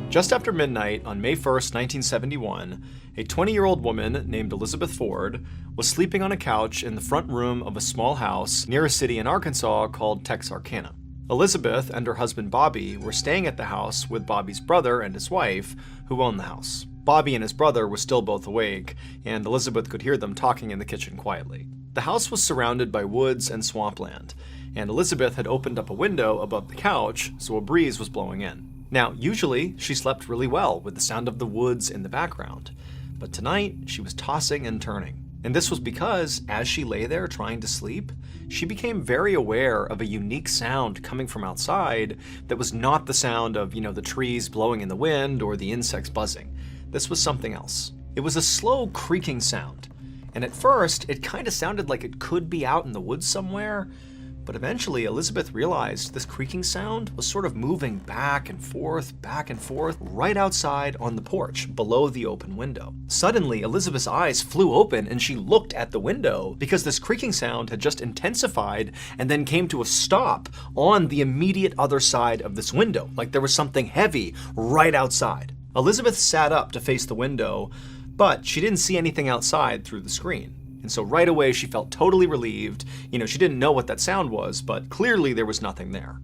Just after midnight on May 1st, 1971, a 20-year-old woman named Elizabeth Ford was sleeping on a couch in the front room of a small house near a city in Arkansas called Texarkana. Elizabeth and her husband Bobby were staying at the house with Bobby's brother and his wife, who owned the house. Bobby and his brother were still both awake, and Elizabeth could hear them talking in the kitchen quietly. The house was surrounded by woods and swampland, and Elizabeth had opened up a window above the couch so a breeze was blowing in. Now, usually, she slept really well with the sound of the woods in the background, but tonight she was tossing and turning. And this was because, as she lay there trying to sleep, she became very aware of a unique sound coming from outside that was not the sound of, the trees blowing in the wind or the insects buzzing. This was something else. It was a slow creaking sound, and at first, it kind of sounded like it could be out in the woods somewhere. But eventually, Elizabeth realized this creaking sound was sort of moving back and forth, right outside on the porch, below the open window. Suddenly, Elizabeth's eyes flew open and she looked at the window because this creaking sound had just intensified and then came to a stop on the immediate other side of this window, like there was something heavy right outside. Elizabeth sat up to face the window, but she didn't see anything outside through the screen. And so right away she felt totally relieved. She didn't know what that sound was, but clearly there was nothing there.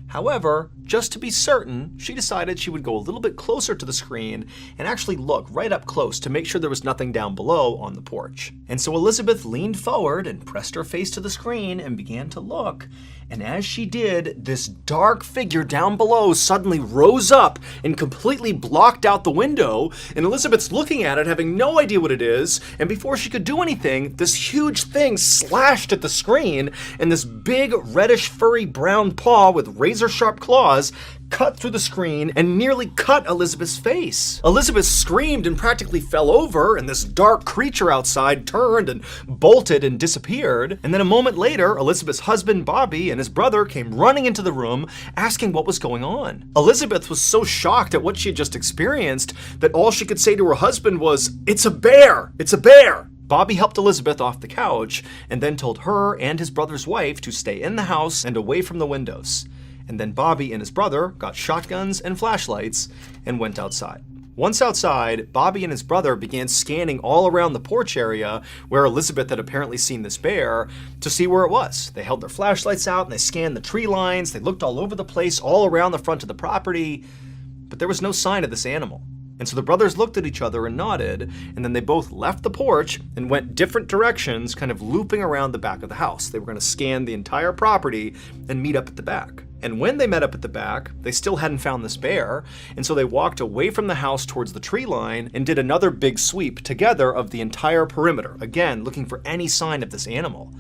However, just to be certain, she decided she would go a little bit closer to the screen and actually look right up close to make sure there was nothing down below on the porch. And so Elizabeth leaned forward and pressed her face to the screen and began to look. And as she did, this dark figure down below suddenly rose up and completely blocked out the window. And Elizabeth's looking at it, having no idea what it is. And before she could do anything, this huge thing slashed at the screen, and this big reddish furry brown paw with razor-sharp claws cut through the screen and nearly cut Elizabeth's face. Elizabeth screamed and practically fell over, and this dark creature outside turned and bolted and disappeared. And then a moment later, Elizabeth's husband Bobby and his brother came running into the room asking what was going on. Elizabeth was so shocked at what she had just experienced that all she could say to her husband was, "It's a bear! It's a bear!" Bobby helped Elizabeth off the couch and then told her and his brother's wife to stay in the house and away from the windows. And then Bobby and his brother got shotguns and flashlights and went outside. Once outside, Bobby and his brother began scanning all around the porch area where Elizabeth had apparently seen this bear to see where it was. They held their flashlights out and they scanned the tree lines. They looked all over the place, all around the front of the property, but there was no sign of this animal. And so the brothers looked at each other and nodded, and then they both left the porch and went different directions, kind of looping around the back of the house. They were going to scan the entire property and meet up at the back. And when they met up at the back, they still hadn't found this bear, and so they walked away from the house towards the tree line and did another big sweep together of the entire perimeter, again, looking for any sign of this animal.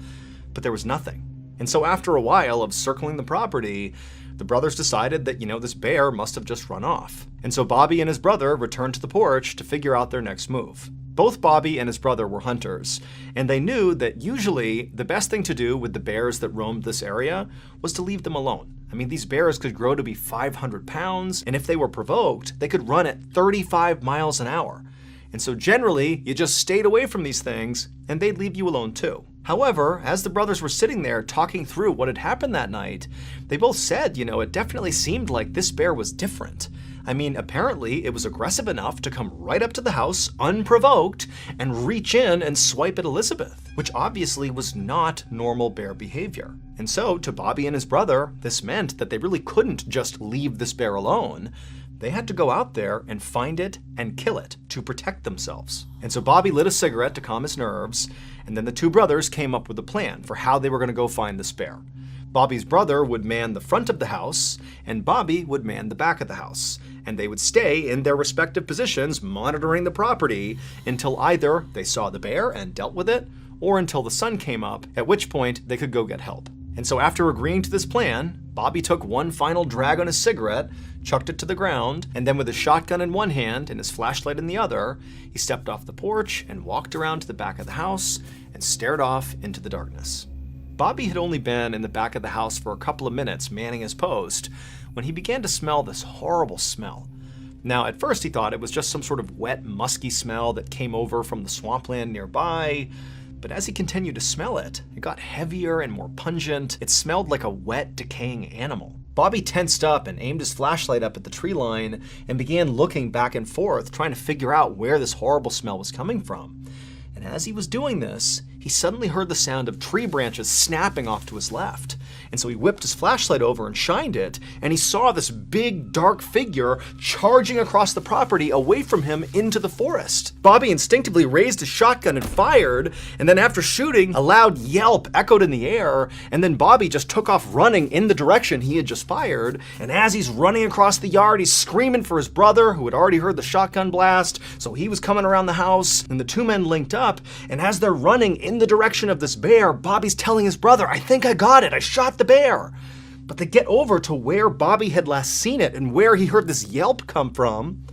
But there was nothing. And so after a while of circling the property, the brothers decided that, this bear must have just run off. And so Bobby and his brother returned to the porch to figure out their next move. Both Bobby and his brother were hunters, and they knew that usually the best thing to do with the bears that roamed this area was to leave them alone. These bears could grow to be 500 pounds, and if they were provoked, they could run at 35 miles an hour. And so generally, you just stayed away from these things, and they'd leave you alone too. However, as the brothers were sitting there talking through what had happened that night, they both said, it definitely seemed like this bear was different. Apparently it was aggressive enough to come right up to the house unprovoked and reach in and swipe at Elizabeth, which obviously was not normal bear behavior. And so to Bobby and his brother, this meant that they really couldn't just leave this bear alone. They had to go out there and find it and kill it to protect themselves. And so Bobby lit a cigarette to calm his nerves, and then the two brothers came up with a plan for how they were going to go find this bear. Bobby's brother would man the front of the house, and Bobby would man the back of the house, and they would stay in their respective positions monitoring the property until either they saw the bear and dealt with it, or until the sun came up, at which point they could go get help. And so after agreeing to this plan, Bobby took one final drag on his cigarette, chucked it to the ground, and then with his shotgun in one hand and his flashlight in the other, he stepped off the porch and walked around to the back of the house and stared off into the darkness. Bobby had only been in the back of the house for a couple of minutes manning his post when he began to smell this horrible smell. Now, at first he thought it was just some sort of wet, musky smell that came over from the swampland nearby, but as he continued to smell it, it got heavier and more pungent. It smelled like a wet, decaying animal. Bobby tensed up and aimed his flashlight up at the tree line and began looking back and forth, trying to figure out where this horrible smell was coming from. And as he was doing this, he suddenly heard the sound of tree branches snapping off to his left. And so he whipped his flashlight over and shined it, and he saw this big, dark figure charging across the property away from him into the forest. Bobby instinctively raised his shotgun and fired, and then after shooting, a loud yelp echoed in the air, and then Bobby just took off running in the direction he had just fired. And as he's running across the yard, he's screaming for his brother, who had already heard the shotgun blast, so he was coming around the house, and the two men linked up, and as they're running in the direction of this bear, Bobby's telling his brother, "I think I got it, I shot the bear." But they get over to where Bobby had last seen it and where he heard this yelp come from,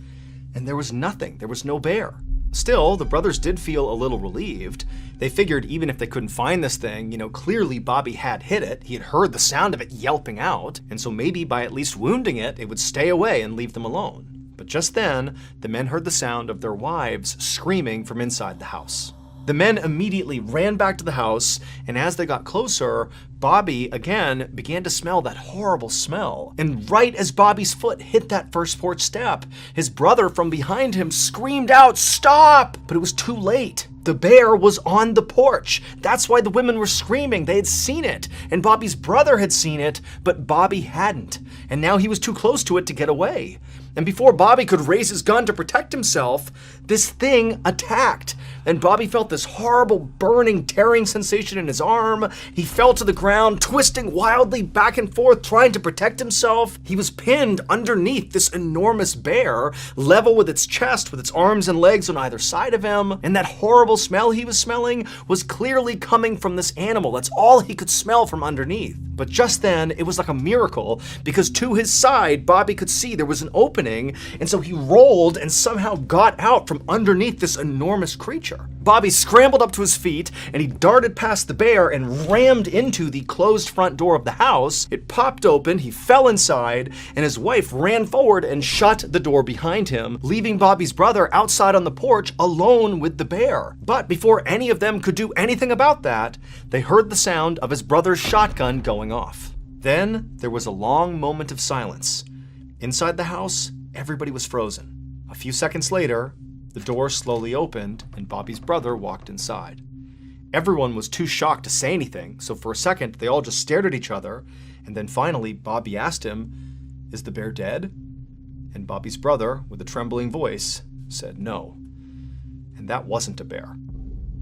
and there was nothing. There was no bear. Still, the brothers did feel a little relieved. They figured even if they couldn't find this thing, clearly Bobby had hit it. He had heard the sound of it yelping out, and so maybe by at least wounding it, it would stay away and leave them alone. But just then, the men heard the sound of their wives screaming from inside the house. The men immediately ran back to the house, and as they got closer, Bobby again began to smell that horrible smell. And right as Bobby's foot hit that first porch step, his brother from behind him screamed out, "Stop!" But it was too late. The bear was on the porch. That's why the women were screaming. They had seen it, and Bobby's brother had seen it, but Bobby hadn't. And now he was too close to it to get away. And before Bobby could raise his gun to protect himself, this thing attacked. And Bobby felt this horrible burning, tearing sensation in his arm. He fell to the ground, twisting wildly back and forth, trying to protect himself. He was pinned underneath this enormous bear, level with its chest, with its arms and legs on either side of him. And that horrible smell he was smelling was clearly coming from this animal. That's all he could smell from underneath. But just then, it was like a miracle, because to his side, Bobby could see there was an opening, and so he rolled and somehow got out from underneath this enormous creature. Bobby scrambled up to his feet, and he darted past the bear and rammed into the closed front door of the house. It popped open, he fell inside, and his wife ran forward and shut the door behind him, leaving Bobby's brother outside on the porch alone with the bear. But before any of them could do anything about that, they heard the sound of his brother's shotgun going off. Then there was a long moment of silence. Inside the house, everybody was frozen. A few seconds later, the door slowly opened and Bobby's brother walked inside. Everyone was too shocked to say anything, so for a second they all just stared at each other, and then finally Bobby asked him, "Is the bear dead?" And Bobby's brother, with a trembling voice, said no. And that wasn't a bear.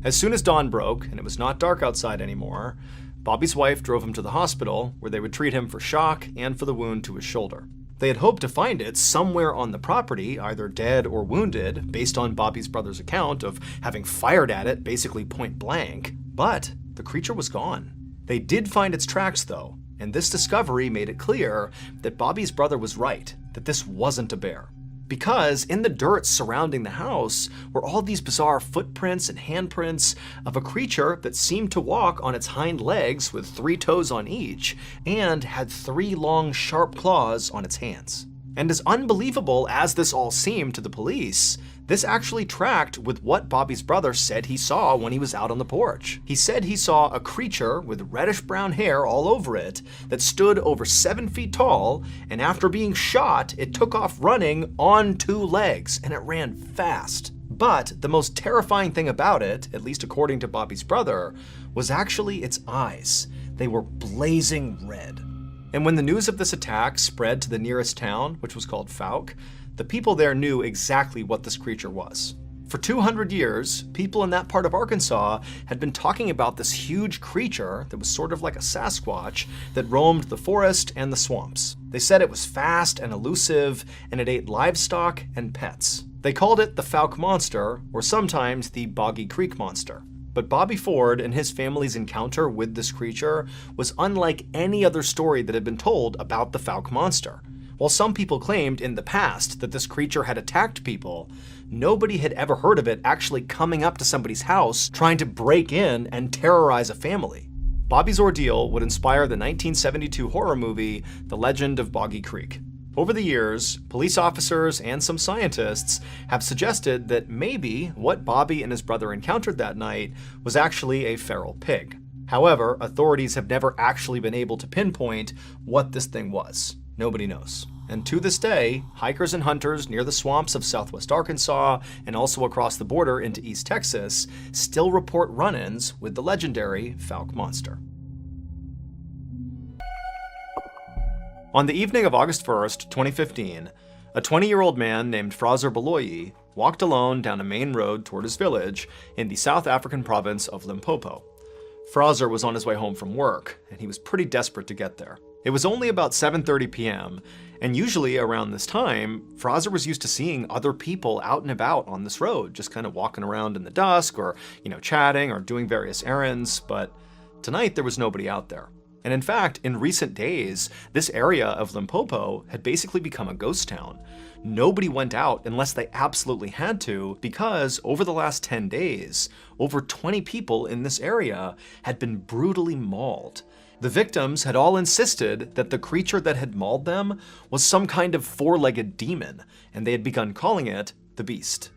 As soon as dawn broke and it was not dark outside anymore, Bobby's wife drove him to the hospital, where they would treat him for shock and for the wound to his shoulder. They had hoped to find it somewhere on the property, either dead or wounded, based on Bobby's brother's account of having fired at it basically point blank, but the creature was gone. They did find its tracks though, and this discovery made it clear that Bobby's brother was right, that this wasn't a bear. Because in the dirt surrounding the house were all these bizarre footprints and handprints of a creature that seemed to walk on its hind legs with 3 toes on each, and had 3 long sharp claws on its hands. And as unbelievable as this all seemed to the police, this actually tracked with what Bobby's brother said he saw when he was out on the porch. He said he saw a creature with reddish-brown hair all over it that stood over 7 feet tall, and after being shot, it took off running on 2 legs, and it ran fast. But the most terrifying thing about it, at least according to Bobby's brother, was actually its eyes. They were blazing red. And when the news of this attack spread to the nearest town, which was called Fouke, the people there knew exactly what this creature was. For 200 years, people in that part of Arkansas had been talking about this huge creature that was sort of like a Sasquatch that roamed the forest and the swamps. They said it was fast and elusive, and it ate livestock and pets. They called it the Fouke Monster, or sometimes the Boggy Creek Monster. But Bobby Ford and his family's encounter with this creature was unlike any other story that had been told about the Fouke Monster. While some people claimed in the past that this creature had attacked people, nobody had ever heard of it actually coming up to somebody's house, trying to break in and terrorize a family. Bobby's ordeal would inspire the 1972 horror movie, The Legend of Boggy Creek. Over the years, police officers and some scientists have suggested that maybe what Bobby and his brother encountered that night was actually a feral pig. However, authorities have never actually been able to pinpoint what this thing was. Nobody knows. And to this day, hikers and hunters near the swamps of southwest Arkansas and also across the border into East Texas still report run-ins with the legendary Fouke monster. On the evening of August 1st, 2015, a 20-year-old man named Fraser Baloyi walked alone down a main road toward his village in the South African province of Limpopo. Fraser was on his way home from work, and he was pretty desperate to get there. It was only about 7:30 p.m., and usually around this time, Fraser was used to seeing other people out and about on this road, just kind of walking around in the dusk or, chatting or doing various errands, but tonight there was nobody out there. And in fact, in recent days, this area of Limpopo had basically become a ghost town. Nobody went out unless they absolutely had to, because over the last 10 days, over 20 people in this area had been brutally mauled. The victims had all insisted that the creature that had mauled them was some kind of four-legged demon, and they had begun calling it the Beast.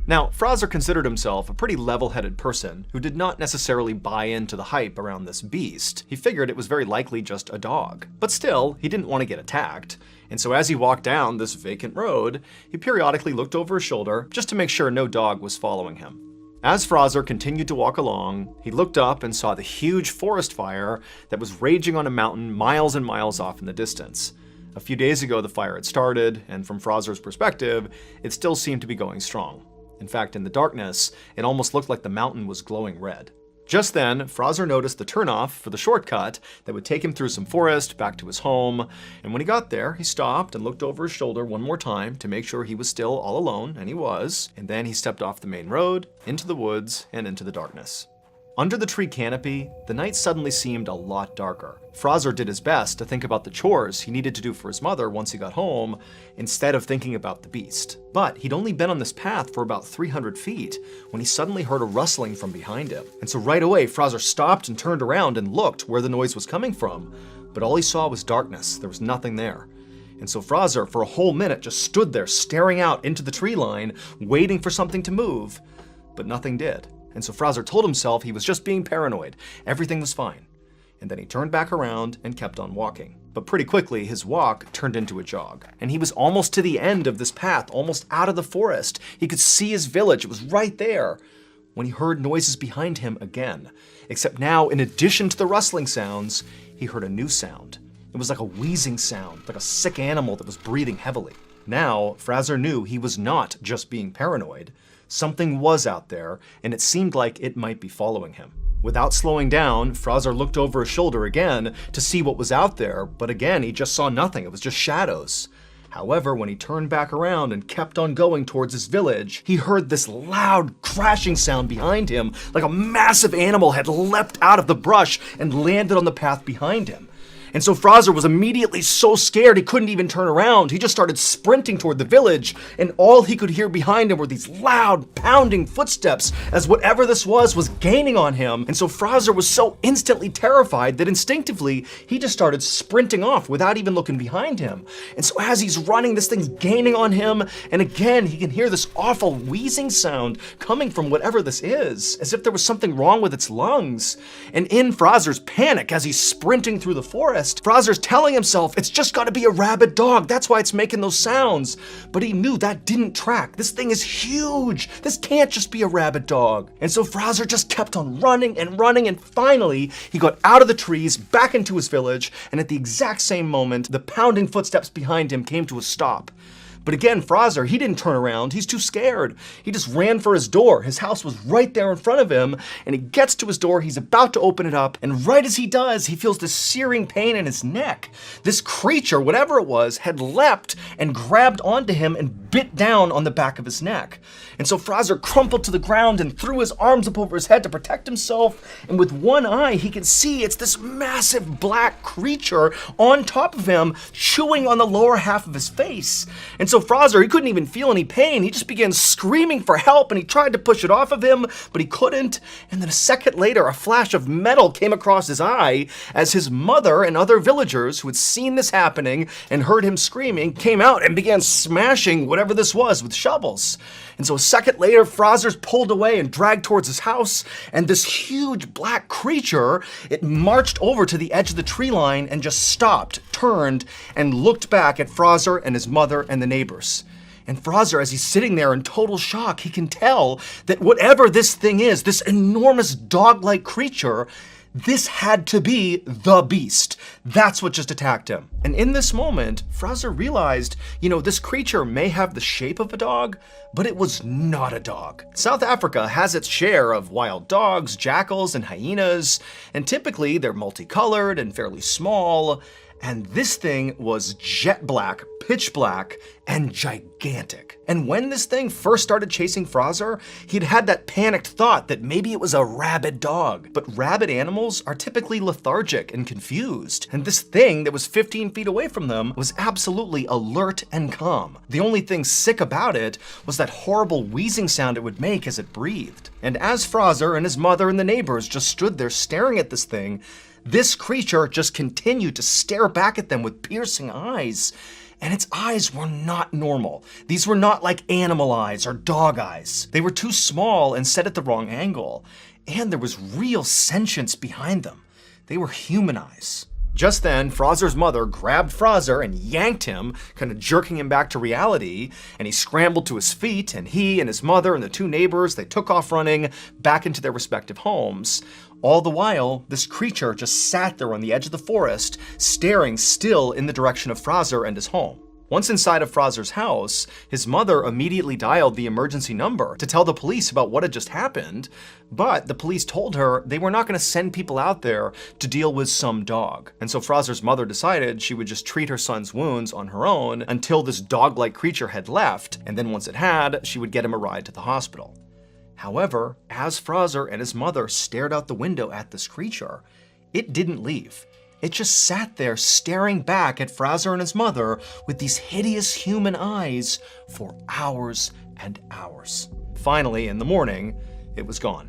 Now, Fraser considered himself a pretty level-headed person who did not necessarily buy into the hype around this beast. He figured it was very likely just a dog. But still, he didn't want to get attacked, and so as he walked down this vacant road, he periodically looked over his shoulder just to make sure no dog was following him. As Fraser continued to walk along, he looked up and saw the huge forest fire that was raging on a mountain miles and miles off in the distance. A few days ago, the fire had started, and from Fraser's perspective, it still seemed to be going strong. In fact, in the darkness, it almost looked like the mountain was glowing red. Just then, Fraser noticed the turnoff for the shortcut that would take him through some forest back to his home, and when he got there, he stopped and looked over his shoulder one more time to make sure he was still all alone, and he was, and then he stepped off the main road, into the woods, and into the darkness. Under the tree canopy, the night suddenly seemed a lot darker. Fraser did his best to think about the chores he needed to do for his mother once he got home, instead of thinking about the beast. But he'd only been on this path for about 300 feet when he suddenly heard a rustling from behind him. And so right away, Fraser stopped and turned around and looked where the noise was coming from. But all he saw was darkness. There was nothing there. And so Fraser, for a whole minute, just stood there staring out into the tree line, waiting for something to move. But nothing did. And so Fraser told himself he was just being paranoid. Everything was fine. And then he turned back around and kept on walking. But pretty quickly, his walk turned into a jog. And he was almost to the end of this path, almost out of the forest. He could see his village. It was right there. When he heard noises behind him again. Except now, in addition to the rustling sounds, he heard a new sound. It was like a wheezing sound, like a sick animal that was breathing heavily. Now, Fraser knew he was not just being paranoid. Something was out there, and it seemed like it might be following him. Without slowing down, Fraser looked over his shoulder again to see what was out there, but again, he just saw nothing. It was just shadows. However, when he turned back around and kept on going towards his village, he heard this loud crashing sound behind him, like a massive animal had leapt out of the brush and landed on the path behind him. And so Fraser was immediately so scared he couldn't even turn around. He just started sprinting toward the village, and all he could hear behind him were these loud, pounding footsteps as whatever this was gaining on him. And so Fraser was so instantly terrified that instinctively he just started sprinting off without even looking behind him. And so as he's running, this thing's gaining on him, and again he can hear this awful wheezing sound coming from whatever this is, as if there was something wrong with its lungs. And in Fraser's panic, as he's sprinting through the forest, Fraser's telling himself it's just gotta be a rabid dog, that's why it's making those sounds. But he knew that didn't track. This thing is huge. This can't just be a rabid dog. And so Fraser just kept on running, and finally he got out of the trees, back into his village, and at the exact same moment, the pounding footsteps behind him came to a stop. But again, Fraser, he didn't turn around. He's too scared. He just ran for his door. His house was right there in front of him, and he gets to his door. He's about to open it up, and right as he does, he feels this searing pain in his neck. This creature, whatever it was, had leapt and grabbed onto him and bit down on the back of his neck. And so Fraser crumpled to the ground and threw his arms up over his head to protect himself, and with one eye, he can see it's this massive black creature on top of him, chewing on the lower half of his face. And so Fraser, he couldn't even feel any pain. He just began screaming for help, and he tried to push it off of him, but he couldn't. And then a second later, a flash of metal came across his eye as his mother and other villagers who had seen this happening and heard him screaming came out and began smashing whatever whatever this was with shovels. And so a second later, Fraser's pulled away and dragged towards his house, and this huge black creature, it marched over to the edge of the tree line and just stopped, turned, and looked back at Fraser and his mother and the neighbors. And Fraser, as he's sitting there in total shock, he can tell that whatever this thing is, this enormous dog-like creature, this had to be the beast. That's what just attacked him. And in this moment, Fraser realized, this creature may have the shape of a dog, but it was not a dog. South Africa has its share of wild dogs, jackals, and hyenas, and typically they're multicolored and fairly small. And this thing was jet black, pitch black, and gigantic. And when this thing first started chasing Fraser, he'd had that panicked thought that maybe it was a rabid dog. But rabid animals are typically lethargic and confused. And this thing that was 15 feet away from them was absolutely alert and calm. The only thing sick about it was that horrible wheezing sound it would make as it breathed. And as Fraser and his mother and the neighbors just stood there staring at this thing, this creature just continued to stare back at them with piercing eyes. And its eyes were not normal. These were not like animal eyes or dog eyes. They were too small and set at the wrong angle. And there was real sentience behind them. They were human eyes. Just then, Fraser's mother grabbed Fraser and yanked him, kind of jerking him back to reality, and he scrambled to his feet, and he and his mother and the two neighbors, they took off running back into their respective homes. All the while, this creature just sat there on the edge of the forest, staring still in the direction of Fraser and his home. Once inside of Fraser's house, his mother immediately dialed the emergency number to tell the police about what had just happened, but the police told her they were not going to send people out there to deal with some dog. And so Fraser's mother decided she would just treat her son's wounds on her own until this dog-like creature had left, and then once it had, she would get him a ride to the hospital. However, as Fraser and his mother stared out the window at this creature, it didn't leave. It just sat there staring back at Fraser and his mother with these hideous human eyes for hours and hours. Finally, in the morning, it was gone.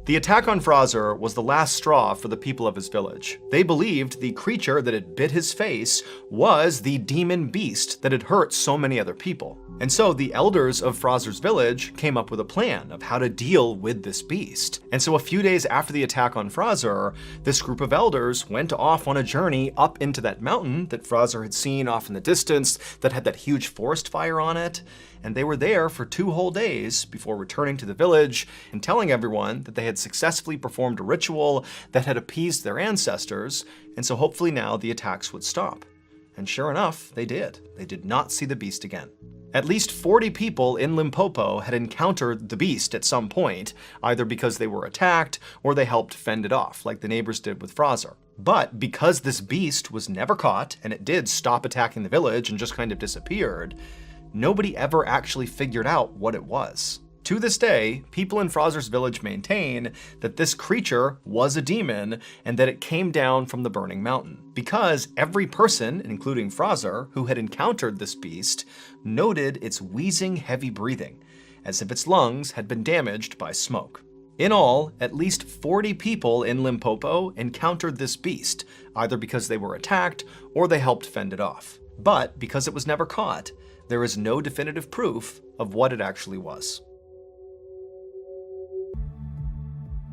The attack on Fraser was the last straw for the people of his village. They believed the creature that had bit his face was the demon beast that had hurt so many other people. And so the elders of Fraser's village came up with a plan of how to deal with this beast. And so a few days after the attack on Fraser, this group of elders went off on a journey up into that mountain that Fraser had seen off in the distance that had that huge forest fire on it. And they were there for 2 whole days before returning to the village and telling everyone that they had successfully performed a ritual that had appeased their ancestors, and so hopefully now the attacks would stop. And sure enough, they did. They did not see the beast again. At least 40 people in Limpopo had encountered the beast at some point, either because they were attacked or they helped fend it off, like the neighbors did with Fraser. But because this beast was never caught, and it did stop attacking the village and just kind of disappeared, nobody ever actually figured out what it was. To this day, people in Fraser's village maintain that this creature was a demon and that it came down from the burning mountain, because every person, including Fraser, who had encountered this beast, noted its wheezing, heavy breathing, as if its lungs had been damaged by smoke. In all, at least 40 people in Limpopo encountered this beast, either because they were attacked or they helped fend it off. But because it was never caught, there is no definitive proof of what it actually was.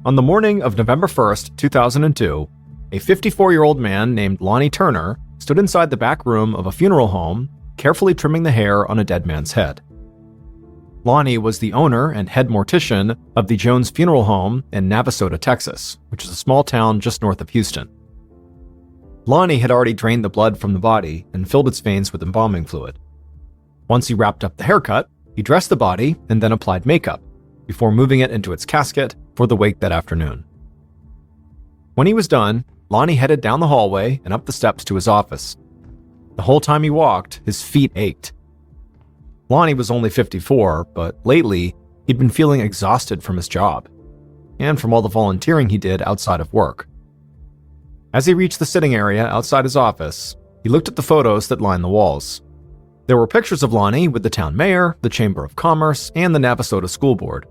On the morning of November 1st, 2002, a 54-year-old man named Lonnie Turner stood inside the back room of a funeral home, carefully trimming the hair on a dead man's head. Lonnie was the owner and head mortician of the Jones Funeral Home in Navasota, Texas, which is a small town just north of Houston. Lonnie had already drained the blood from the body and filled its veins with embalming fluid. Once he wrapped up the haircut, he dressed the body and then applied makeup, before moving it into its casket for the wake that afternoon. When he was done, Lonnie headed down the hallway and up the steps to his office. The whole time he walked, his feet ached. Lonnie was only 54, but lately, he'd been feeling exhausted from his job, and from all the volunteering he did outside of work. As he reached the sitting area outside his office, he looked at the photos that lined the walls. There were pictures of Lonnie with the town mayor, the Chamber of Commerce, and the Navasota School Board.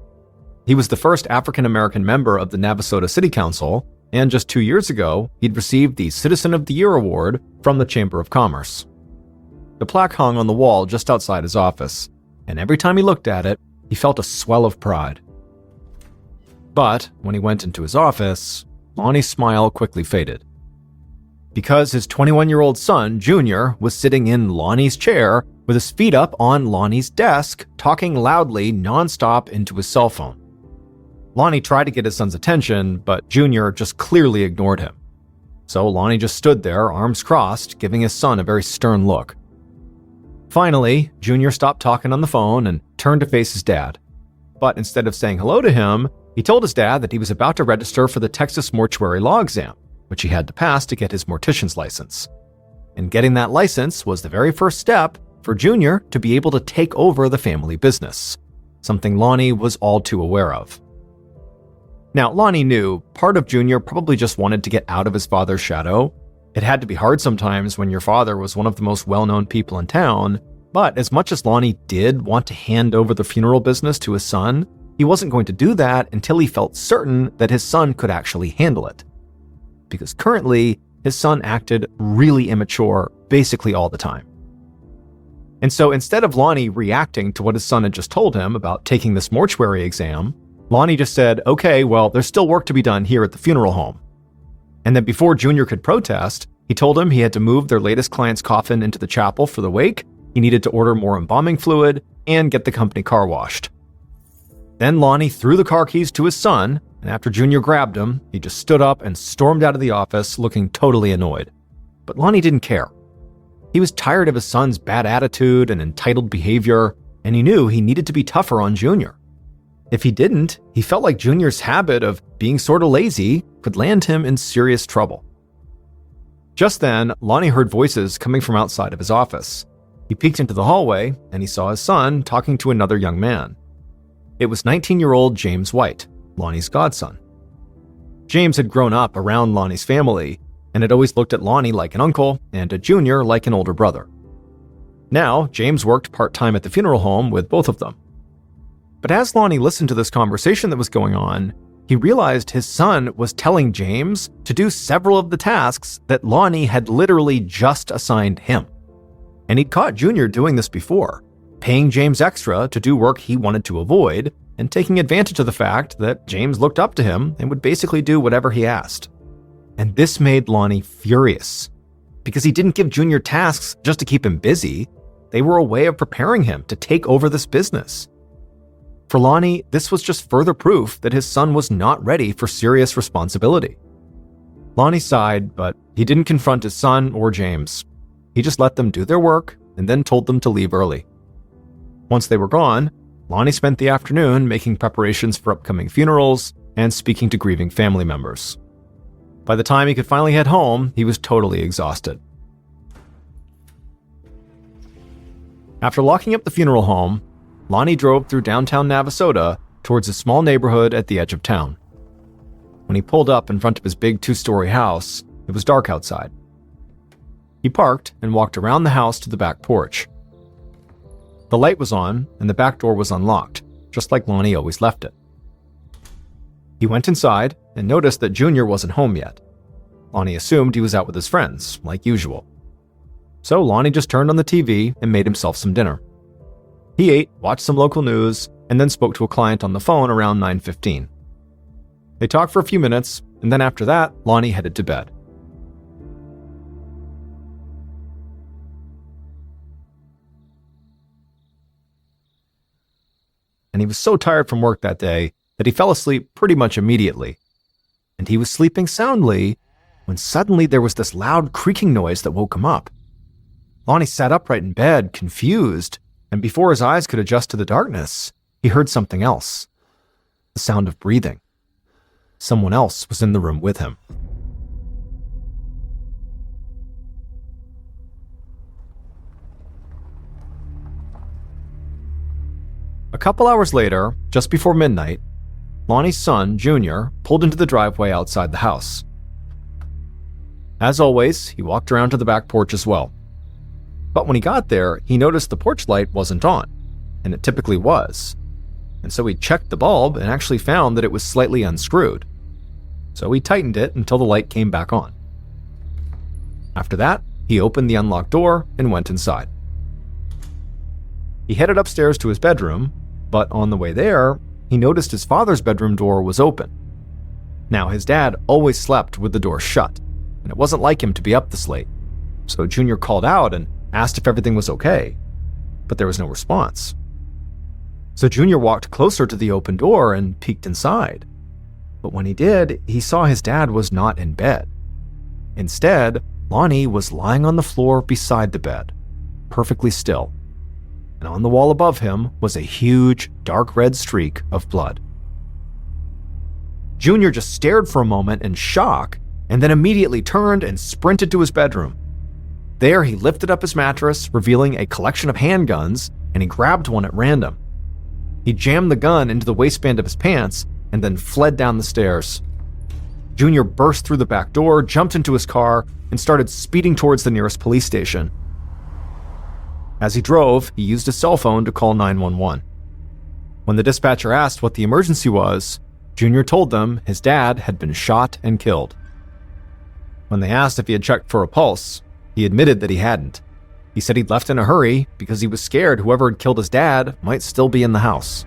He was the first African-American member of the Navasota City Council, and just 2 years ago, he'd received the Citizen of the Year award from the Chamber of Commerce. The plaque hung on the wall just outside his office, and every time he looked at it, he felt a swell of pride. But when he went into his office, Lonnie's smile quickly faded. Because his 21-year-old son, Junior, was sitting in Lonnie's chair with his feet up on Lonnie's desk, talking loudly nonstop into his cell phone. Lonnie tried to get his son's attention, but Junior just clearly ignored him. So Lonnie just stood there, arms crossed, giving his son a very stern look. Finally, Junior stopped talking on the phone and turned to face his dad. But instead of saying hello to him, he told his dad that he was about to register for the Texas mortuary law exam, which he had to pass to get his mortician's license. And getting that license was the very first step for Junior to be able to take over the family business, something Lonnie was all too aware of. Now, Lonnie knew part of Junior probably just wanted to get out of his father's shadow. It had to be hard sometimes when your father was one of the most well-known people in town, but as much as Lonnie did want to hand over the funeral business to his son, he wasn't going to do that until he felt certain that his son could actually handle it. Because currently, his son acted really immature basically all the time. And so instead of Lonnie reacting to what his son had just told him about taking this mortuary exam, Lonnie just said, okay, well, there's still work to be done here at the funeral home. And then before Junior could protest, he told him he had to move their latest client's coffin into the chapel for the wake, he needed to order more embalming fluid, and get the company car washed. Then Lonnie threw the car keys to his son, and after Junior grabbed him, he just stood up and stormed out of the office looking totally annoyed. But Lonnie didn't care. He was tired of his son's bad attitude and entitled behavior, and he knew he needed to be tougher on Junior. If he didn't, he felt like Junior's habit of being sort of lazy could land him in serious trouble. Just then, Lonnie heard voices coming from outside of his office. He peeked into the hallway, and he saw his son talking to another young man. It was 19-year-old James White, Lonnie's godson. James had grown up around Lonnie's family, and had always looked at Lonnie like an uncle and at Junior like an older brother. Now, James worked part-time at the funeral home with both of them. But as Lonnie listened to this conversation that was going on, he realized his son was telling James to do several of the tasks that Lonnie had literally just assigned him. And he'd caught Junior doing this before, paying James extra to do work he wanted to avoid, and taking advantage of the fact that James looked up to him and would basically do whatever he asked. And this made Lonnie furious, because he didn't give Junior tasks just to keep him busy. They were a way of preparing him to take over this business. For Lonnie, this was just further proof that his son was not ready for serious responsibility. Lonnie sighed, but he didn't confront his son or James. He just let them do their work and then told them to leave early. Once they were gone, Lonnie spent the afternoon making preparations for upcoming funerals and speaking to grieving family members. By the time he could finally head home, he was totally exhausted. After locking up the funeral home, Lonnie drove through downtown Navasota towards a small neighborhood at the edge of town. When he pulled up in front of his big 2-story house, it was dark outside. He parked and walked around the house to the back porch. The light was on and the back door was unlocked, just like Lonnie always left it. He went inside and noticed that Junior wasn't home yet. Lonnie assumed he was out with his friends, like usual. So Lonnie just turned on the TV and made himself some dinner. He ate, watched some local news, and then spoke to a client on the phone around 9:15. They talked for a few minutes, and then after that, Lonnie headed to bed. And he was so tired from work that day that he fell asleep pretty much immediately. And he was sleeping soundly when suddenly there was this loud creaking noise that woke him up. Lonnie sat upright in bed, confused, and before his eyes could adjust to the darkness, he heard something else. The sound of breathing. Someone else was in the room with him. A couple hours later, just before midnight, Lonnie's son, Junior, pulled into the driveway outside the house. As always, he walked around to the back porch as well. But when he got there, he noticed the porch light wasn't on, and it typically was. And so he checked the bulb and actually found that it was slightly unscrewed. So he tightened it until the light came back on. After that, he opened the unlocked door and went inside. He headed upstairs to his bedroom, but on the way there, he noticed his father's bedroom door was open. Now, his dad always slept with the door shut, and it wasn't like him to be up this late. So Junior called out and asked if everything was okay, but there was no response. So Junior walked closer to the open door and peeked inside. But when he did, he saw his dad was not in bed. Instead, Lonnie was lying on the floor beside the bed, perfectly still. And on the wall above him was a huge, dark red streak of blood. Junior just stared for a moment in shock and then immediately turned and sprinted to his bedroom. There, he lifted up his mattress, revealing a collection of handguns, and he grabbed one at random. He jammed the gun into the waistband of his pants and then fled down the stairs. Junior burst through the back door, jumped into his car, and started speeding towards the nearest police station. As he drove, he used his cell phone to call 911. When the dispatcher asked what the emergency was, Junior told them his dad had been shot and killed. When they asked if he had checked for a pulse, he admitted that he hadn't. He said he'd left in a hurry because he was scared whoever had killed his dad might still be in the house.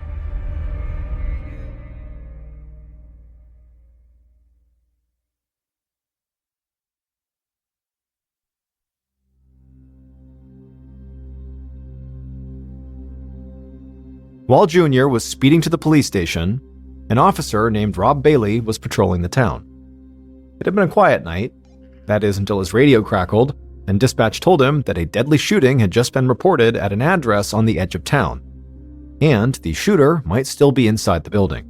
While Junior was speeding to the police station, an officer named Rob Bailey was patrolling the town. It had been a quiet night, that is until his radio crackled, and dispatch told him that a deadly shooting had just been reported at an address on the edge of town, and the shooter might still be inside the building.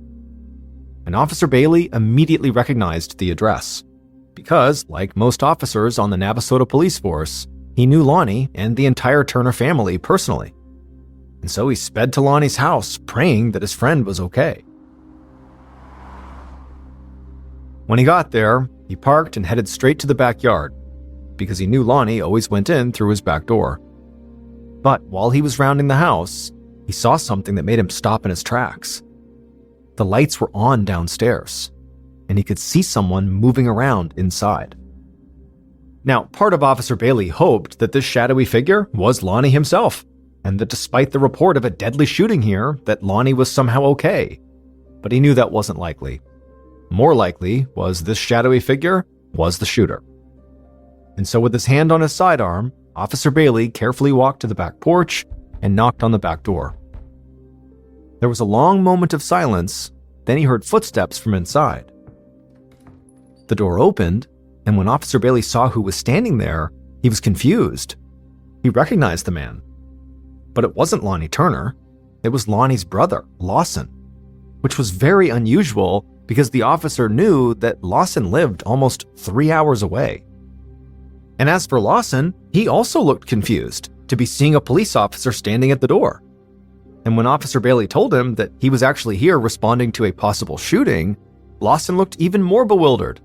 And Officer Bailey immediately recognized the address, because, like most officers on the Navasota police force, he knew Lonnie and the entire Turner family personally. And so he sped to Lonnie's house, praying that his friend was okay. When he got there, he parked and headed straight to the backyard, because he knew Lonnie always went in through his back door. But while he was rounding the house, he saw something that made him stop in his tracks. The lights were on downstairs, and he could see someone moving around inside. Now, part of Officer Bailey hoped that this shadowy figure was Lonnie himself, and that despite the report of a deadly shooting here, that Lonnie was somehow okay. But he knew that wasn't likely. More likely was this shadowy figure was the shooter. And so with his hand on his sidearm, Officer Bailey carefully walked to the back porch and knocked on the back door. There was a long moment of silence, then he heard footsteps from inside. The door opened, and when Officer Bailey saw who was standing there, he was confused. He recognized the man. But it wasn't Lonnie Turner. It was Lonnie's brother, Lawson, which was very unusual because the officer knew that Lawson lived almost 3 hours away. And as for Lawson, he also looked confused to be seeing a police officer standing at the door. And when Officer Bailey told him that he was actually here responding to a possible shooting, Lawson looked even more bewildered.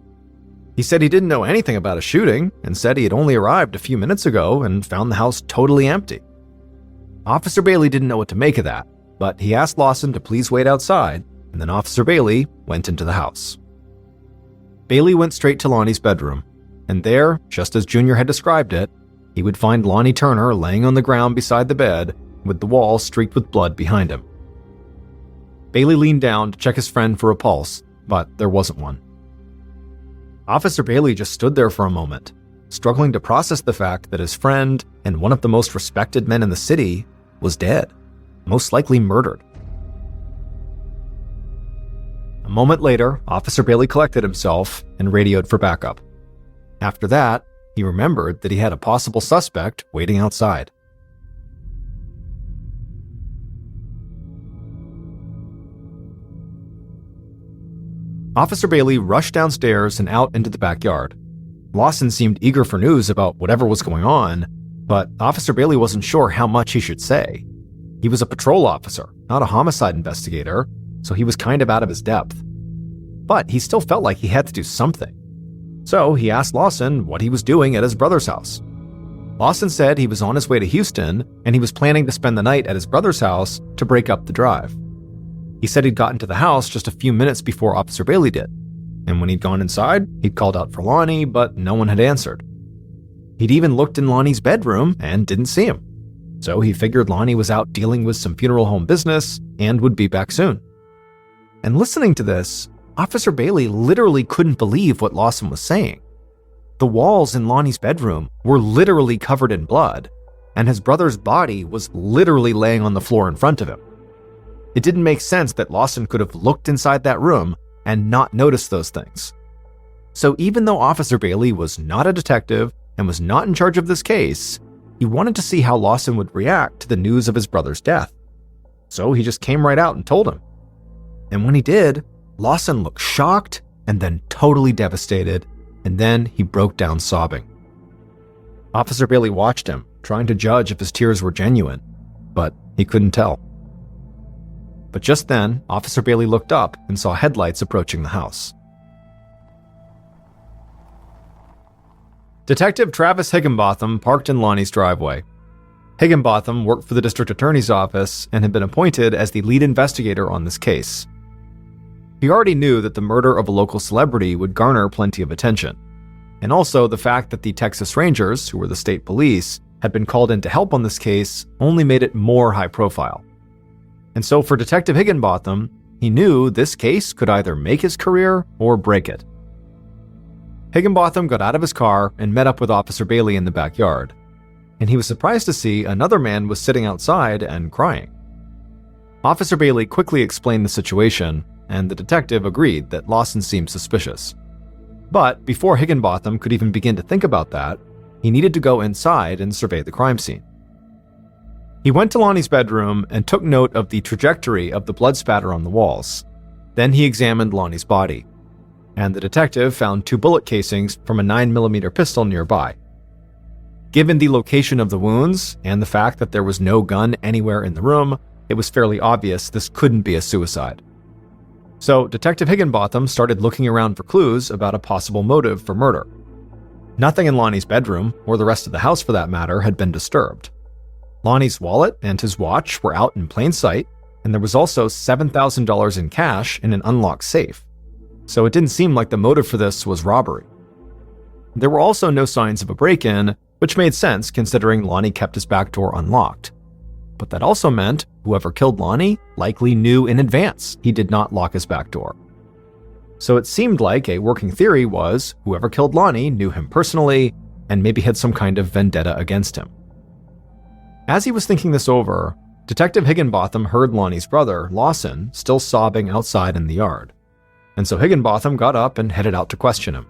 He said he didn't know anything about a shooting and said he had only arrived a few minutes ago and found the house totally empty. Officer Bailey didn't know what to make of that, but he asked Lawson to please wait outside, and then Officer Bailey went into the house. Bailey went straight to Lonnie's bedroom, and there, just as Junior had described it, he would find Lonnie Turner laying on the ground beside the bed with the wall streaked with blood behind him. Bailey leaned down to check his friend for a pulse, but there wasn't one. Officer Bailey just stood there for a moment, struggling to process the fact that his friend and one of the most respected men in the city was dead, most likely murdered. A moment later, Officer Bailey collected himself and radioed for backup. After that, he remembered that he had a possible suspect waiting outside. Officer Bailey rushed downstairs and out into the backyard. Lawson seemed eager for news about whatever was going on, but Officer Bailey wasn't sure how much he should say. He was a patrol officer, not a homicide investigator, so he was kind of out of his depth. But he still felt like he had to do something. So he asked Lawson what he was doing at his brother's house. Lawson said he was on his way to Houston and he was planning to spend the night at his brother's house to break up the drive. He said he'd gotten to the house just a few minutes before Officer Bailey did, and when he'd gone inside, he'd called out for Lonnie, but no one had answered. He'd even looked in Lonnie's bedroom and didn't see him. So he figured Lonnie was out dealing with some funeral home business and would be back soon. And listening to this, Officer Bailey literally couldn't believe what Lawson was saying. The walls in Lonnie's bedroom were literally covered in blood, and his brother's body was literally laying on the floor in front of him. It didn't make sense that Lawson could have looked inside that room and not noticed those things. So even though Officer Bailey was not a detective and was not in charge of this case, he wanted to see how Lawson would react to the news of his brother's death. So he just came right out and told him. And when he did, Lawson looked shocked and then totally devastated, and then he broke down sobbing. Officer Bailey watched him, trying to judge if his tears were genuine, but he couldn't tell. But just then, Officer Bailey looked up and saw headlights approaching the house. Detective Travis Higginbotham parked in Lonnie's driveway. Higginbotham worked for the district attorney's office and had been appointed as the lead investigator on this case. He already knew that the murder of a local celebrity would garner plenty of attention, and also the fact that the Texas Rangers, who were the state police, had been called in to help on this case only made it more high profile. And so for Detective Higginbotham, he knew this case could either make his career or break it. Higginbotham got out of his car and met up with Officer Bailey in the backyard, and he was surprised to see another man was sitting outside and crying. Officer Bailey quickly explained the situation, and the detective agreed that Lawson seemed suspicious. But before Higginbotham could even begin to think about that, he needed to go inside and survey the crime scene. He went to Lonnie's bedroom and took note of the trajectory of the blood spatter on the walls. Then he examined Lonnie's body, and the detective found 2 bullet casings from a 9mm pistol nearby. Given the location of the wounds and the fact that there was no gun anywhere in the room, it was fairly obvious this couldn't be a suicide. So Detective Higginbotham started looking around for clues about a possible motive for murder. Nothing in Lonnie's bedroom, or the rest of the house for that matter, had been disturbed. Lonnie's wallet and his watch were out in plain sight, and there was also $7,000 in cash in an unlocked safe. So it didn't seem like the motive for this was robbery. There were also no signs of a break-in, which made sense considering Lonnie kept his back door unlocked. But that also meant whoever killed Lonnie likely knew in advance he did not lock his back door. So it seemed like a working theory was whoever killed Lonnie knew him personally and maybe had some kind of vendetta against him. As he was thinking this over, Detective Higginbotham heard Lonnie's brother, Lawson, still sobbing outside in the yard. And so Higginbotham got up and headed out to question him.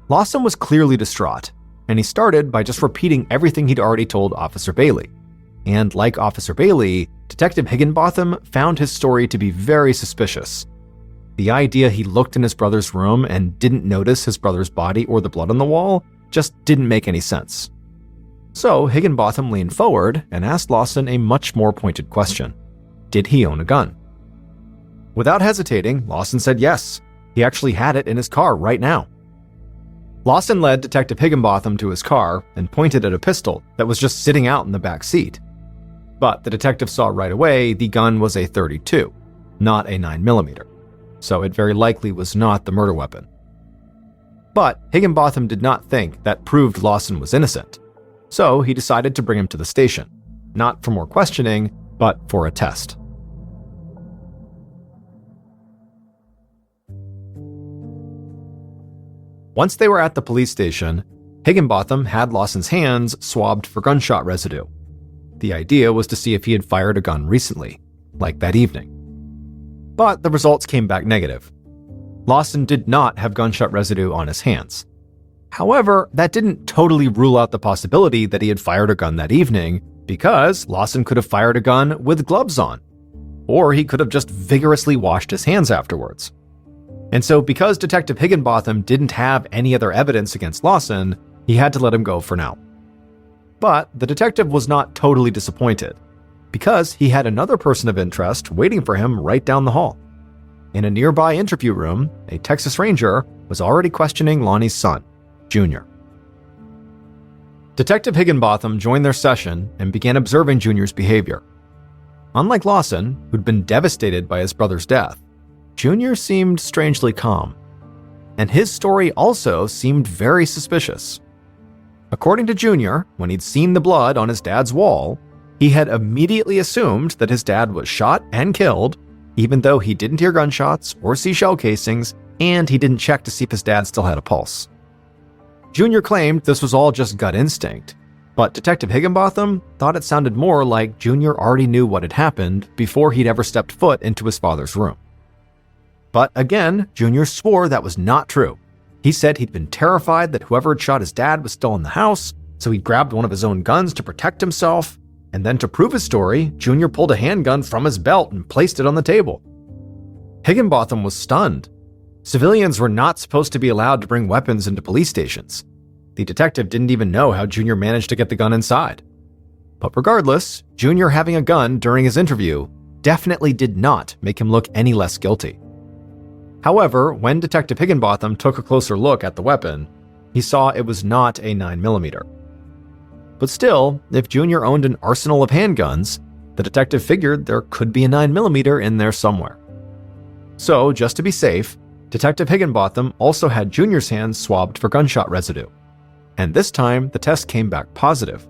Lawson was clearly distraught, and he started by just repeating everything he'd already told Officer Bailey. And like Officer Bailey, Detective Higginbotham found his story to be very suspicious. The idea he looked in his brother's room and didn't notice his brother's body or the blood on the wall just didn't make any sense. So Higginbotham leaned forward and asked Lawson a much more pointed question. Did he own a gun? Without hesitating, Lawson said yes. He actually had it in his car right now. Lawson led Detective Higginbotham to his car and pointed at a pistol that was just sitting out in the back seat. But the detective saw right away the gun was a .32, not a 9mm, so it very likely was not the murder weapon. But Higginbotham did not think that proved Lawson was innocent, so he decided to bring him to the station, not for more questioning, but for a test. Once they were at the police station, Higginbotham had Lawson's hands swabbed for gunshot residue. The idea was to see if he had fired a gun recently, like that evening. But the results came back negative. Lawson did not have gunshot residue on his hands. However, that didn't totally rule out the possibility that he had fired a gun that evening, because Lawson could have fired a gun with gloves on, or he could have just vigorously washed his hands afterwards. And so because Detective Higginbotham didn't have any other evidence against Lawson, he had to let him go for now. But the detective was not totally disappointed, because he had another person of interest waiting for him right down the hall. In a nearby interview room, a Texas Ranger was already questioning Lonnie's son, Junior. Detective Higginbotham joined their session and began observing Junior's behavior. Unlike Lawson, who'd been devastated by his brother's death, Junior seemed strangely calm, and his story also seemed very suspicious. According to Junior, when he'd seen the blood on his dad's wall, he had immediately assumed that his dad was shot and killed, even though he didn't hear gunshots or see shell casings, and he didn't check to see if his dad still had a pulse. Junior claimed this was all just gut instinct, but Detective Higginbotham thought it sounded more like Junior already knew what had happened before he'd ever stepped foot into his father's room. But again, Junior swore that was not true. He said he'd been terrified that whoever had shot his dad was still in the house, so he grabbed one of his own guns to protect himself, and then to prove his story, Junior pulled a handgun from his belt and placed it on the table. Higginbotham was stunned. Civilians were not supposed to be allowed to bring weapons into police stations. The detective didn't even know how Junior managed to get the gun inside. But regardless, Junior having a gun during his interview definitely did not make him look any less guilty. However, when Detective Higginbotham took a closer look at the weapon, he saw it was not a 9mm. But still, if Junior owned an arsenal of handguns, the detective figured there could be a 9mm in there somewhere. So, just to be safe, Detective Higginbotham also had Junior's hands swabbed for gunshot residue. And this time, the test came back positive,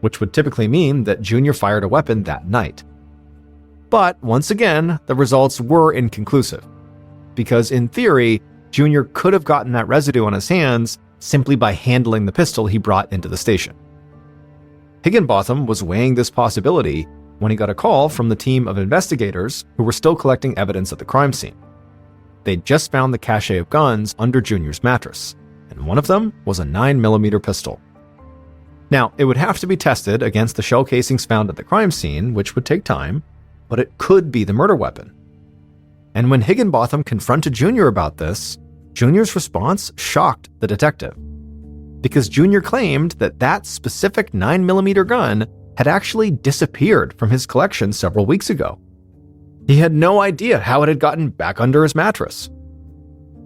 which would typically mean that Junior fired a weapon that night. But once again, the results were inconclusive, because in theory, Junior could have gotten that residue on his hands simply by handling the pistol he brought into the station. Higginbotham was weighing this possibility when he got a call from the team of investigators who were still collecting evidence at the crime scene. They'd just found the cache of guns under Junior's mattress, and one of them was a 9mm pistol. Now, it would have to be tested against the shell casings found at the crime scene, which would take time, but it could be the murder weapon. And when Higginbotham confronted Junior about this, Junior's response shocked the detective, because Junior claimed that that specific 9mm gun had actually disappeared from his collection several weeks ago. He had no idea how it had gotten back under his mattress.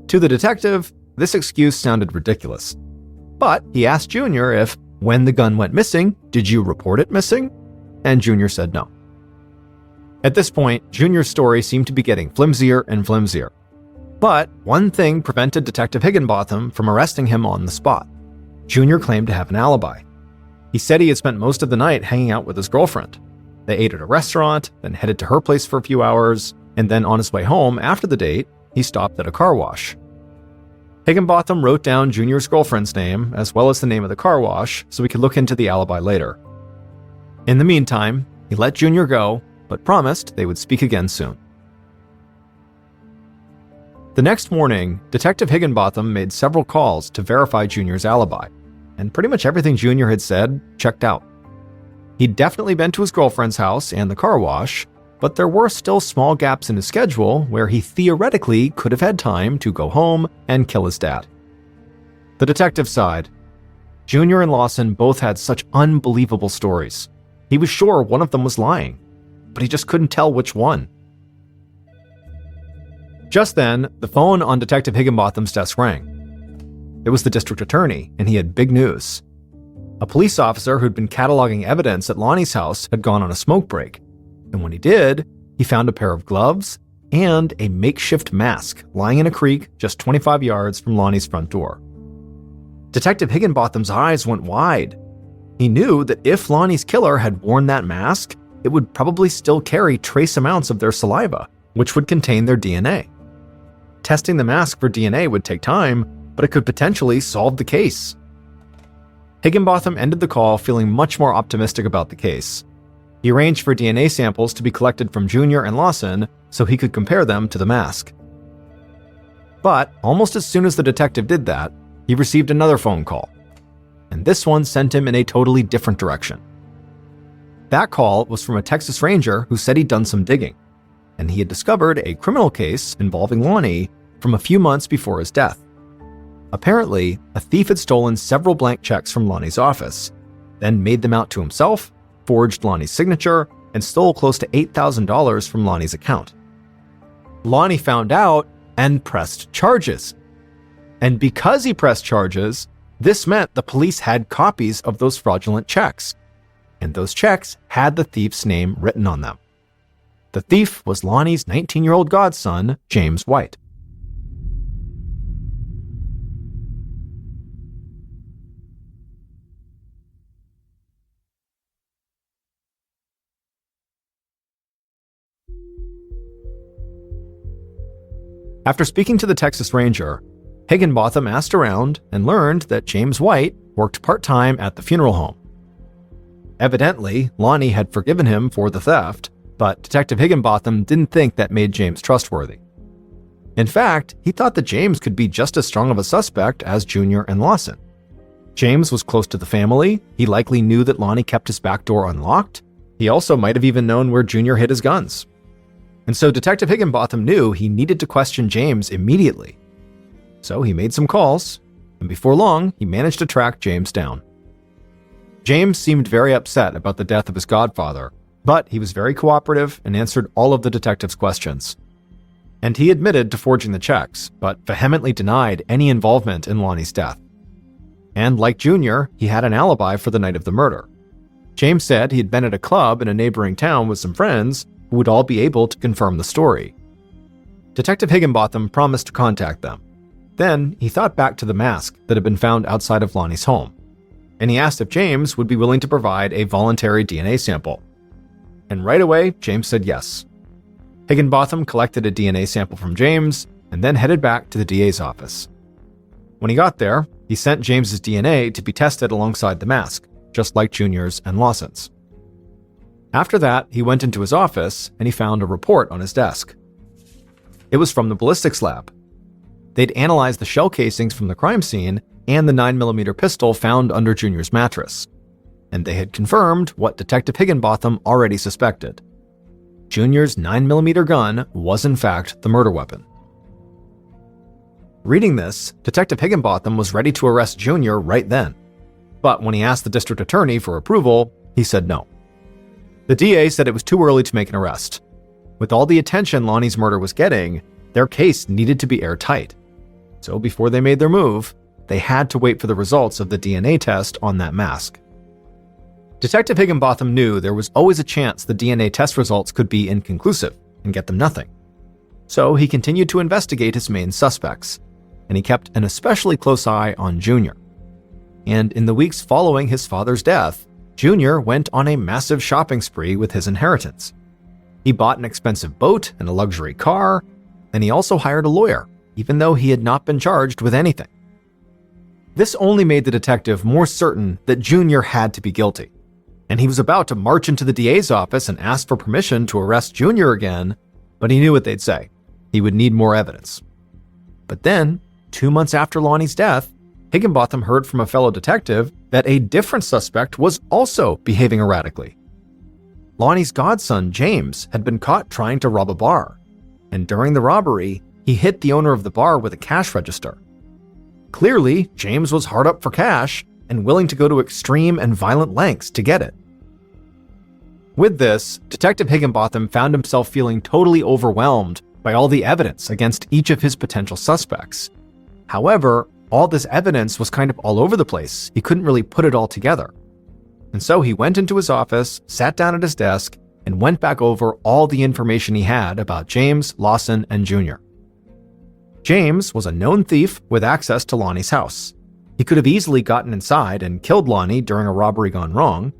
To the detective, this excuse sounded ridiculous, but he asked Junior if, when the gun went missing, did you report it missing? And Junior said no. At this point, Junior's story seemed to be getting flimsier and flimsier. But one thing prevented Detective Higginbotham from arresting him on the spot. Junior claimed to have an alibi. He said he had spent most of the night hanging out with his girlfriend. They ate at a restaurant, then headed to her place for a few hours, and then on his way home after the date, he stopped at a car wash. Higginbotham wrote down Junior's girlfriend's name, as well as the name of the car wash, so he could look into the alibi later. In the meantime, he let Junior go, but promised they would speak again soon. The next morning, Detective Higginbotham made several calls to verify Junior's alibi, and pretty much everything Junior had said checked out. He'd definitely been to his girlfriend's house and the car wash, but there were still small gaps in his schedule where he theoretically could have had time to go home and kill his dad. The detective sighed. Junior and Lawson both had such unbelievable stories. He was sure one of them was lying, but he just couldn't tell which one. Just then, the phone on Detective Higginbotham's desk rang. It was the district attorney, and he had big news. A police officer who'd been cataloging evidence at Lonnie's house had gone on a smoke break, and when he did, he found a pair of gloves and a makeshift mask lying in a creek just 25 yards from Lonnie's front door. Detective Higginbotham's eyes went wide. He knew that if Lonnie's killer had worn that mask, it would probably still carry trace amounts of their saliva, which would contain their DNA. Testing the mask for DNA would take time, but it could potentially solve the case. Higginbotham ended the call feeling much more optimistic about the case. He arranged for DNA samples to be collected from Junior and Lawson so he could compare them to the mask. But almost as soon as the detective did that, he received another phone call, and this one sent him in a totally different direction. That call was from a Texas Ranger who said he'd done some digging, and he had discovered a criminal case involving Lonnie from a few months before his death. Apparently, a thief had stolen several blank checks from Lonnie's office, then made them out to himself, forged Lonnie's signature, and stole close to $8,000 from Lonnie's account. Lonnie found out and pressed charges. And because he pressed charges, this meant the police had copies of those fraudulent checks, and those checks had the thief's name written on them. The thief was Lonnie's 19-year-old godson, James White. After speaking to the Texas Ranger, Higginbotham asked around and learned that James White worked part-time at the funeral home. Evidently, Lonnie had forgiven him for the theft, but Detective Higginbotham didn't think that made James trustworthy. In fact, he thought that James could be just as strong of a suspect as Junior and Lawson. James was close to the family, he likely knew that Lonnie kept his back door unlocked, he also might have even known where Junior hid his guns. And so Detective Higginbotham knew he needed to question James immediately. So he made some calls, and before long, he managed to track James down. James seemed very upset about the death of his godfather, but he was very cooperative and answered all of the detective's questions. And he admitted to forging the checks, but vehemently denied any involvement in Lonnie's death. And like Junior, he had an alibi for the night of the murder. James said he had been at a club in a neighboring town with some friends who would all be able to confirm the story. Detective Higginbotham promised to contact them. Then he thought back to the mask that had been found outside of Lonnie's home, and he asked if James would be willing to provide a voluntary DNA sample. And right away, James said yes. Higginbotham collected a DNA sample from James and then headed back to the DA's office. When he got there, he sent James's DNA to be tested alongside the mask, just like Junior's and Lawson's. After that, he went into his office and he found a report on his desk. It was from the ballistics lab. They'd analyzed the shell casings from the crime scene and the 9mm pistol found under Junior's mattress, and they had confirmed what Detective Higginbotham already suspected. Junior's 9mm gun was in fact the murder weapon. Reading this, Detective Higginbotham was ready to arrest Junior right then, but when he asked the district attorney for approval, he said no. The DA said it was too early to make an arrest. With all the attention Lonnie's murder was getting, their case needed to be airtight. So before they made their move, they had to wait for the results of the DNA test on that mask. Detective Higginbotham knew there was always a chance the DNA test results could be inconclusive and get them nothing. So he continued to investigate his main suspects, and he kept an especially close eye on Junior. And in the weeks following his father's death, Junior went on a massive shopping spree with his inheritance. He bought an expensive boat and a luxury car, and he also hired a lawyer, even though he had not been charged with anything. This only made the detective more certain that Junior had to be guilty, and he was about to march into the DA's office and ask for permission to arrest Junior again, but he knew what they'd say. He would need more evidence. But then, 2 months after Lonnie's death, Higginbotham heard from a fellow detective that a different suspect was also behaving erratically. Lonnie's godson, James, had been caught trying to rob a bar, and during the robbery, he hit the owner of the bar with a cash register. Clearly, James was hard up for cash and willing to go to extreme and violent lengths to get it. With this, Detective Higginbotham found himself feeling totally overwhelmed by all the evidence against each of his potential suspects. However, all this evidence was kind of all over the place. He couldn't really put it all together. And so he went into his office, sat down at his desk, and went back over all the information he had about James, Lawson, and Junior. James was a known thief with access to Lonnie's house. He could have easily gotten inside and killed Lonnie during a robbery gone wrong.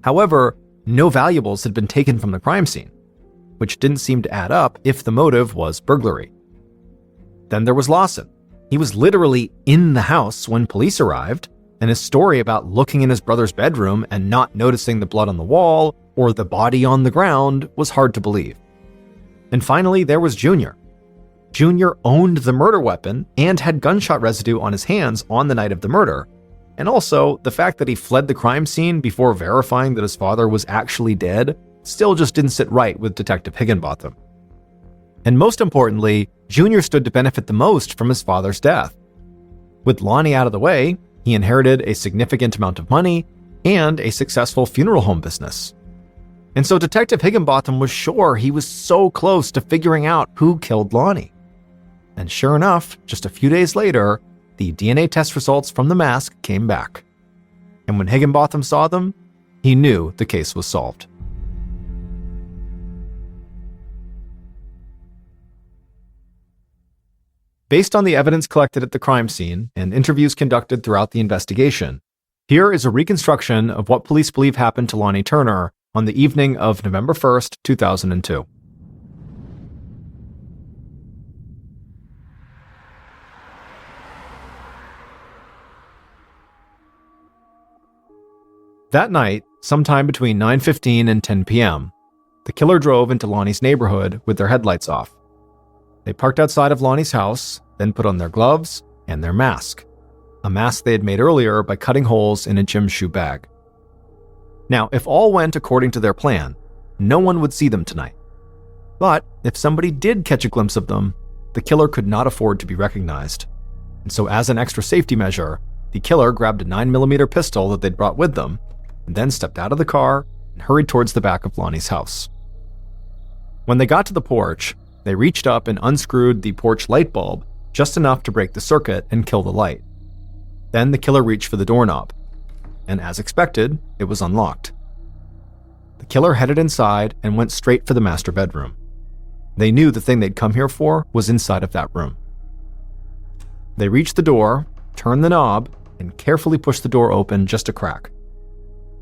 However, no valuables had been taken from the crime scene, which didn't seem to add up if the motive was burglary. Then there was Lawson. He was literally in the house when police arrived, and his story about looking in his brother's bedroom and not noticing the blood on the wall or the body on the ground was hard to believe. And finally, there was Junior. Junior owned the murder weapon and had gunshot residue on his hands on the night of the murder, and also the fact that he fled the crime scene before verifying that his father was actually dead still just didn't sit right with Detective Higginbotham. And most importantly, Junior stood to benefit the most from his father's death. With Lonnie out of the way, he inherited a significant amount of money and a successful funeral home business. And so Detective Higginbotham was sure he was so close to figuring out who killed Lonnie. And sure enough, just a few days later, the DNA test results from the mask came back. And when Higginbotham saw them, he knew the case was solved. Based on the evidence collected at the crime scene and interviews conducted throughout the investigation, here is a reconstruction of what police believe happened to Lonnie Turner on the evening of November 1st, 2002. That night, sometime between 9:15 and 10 p.m., the killer drove into Lonnie's neighborhood with their headlights off. They parked outside of Lonnie's house, then put on their gloves and their mask, a mask they had made earlier by cutting holes in a gym shoe bag. Now, if all went according to their plan, no one would see them tonight. But if somebody did catch a glimpse of them, the killer could not afford to be recognized. And so as an extra safety measure, the killer grabbed a 9mm pistol that they'd brought with them, and then stepped out of the car and hurried towards the back of Lonnie's house. When they got to the porch, they reached up and unscrewed the porch light bulb just enough to break the circuit and kill the light. Then the killer reached for the doorknob, and as expected, it was unlocked. The killer headed inside and went straight for the master bedroom. They knew the thing they'd come here for was inside of that room. They reached the door, turned the knob, and carefully pushed the door open just a crack.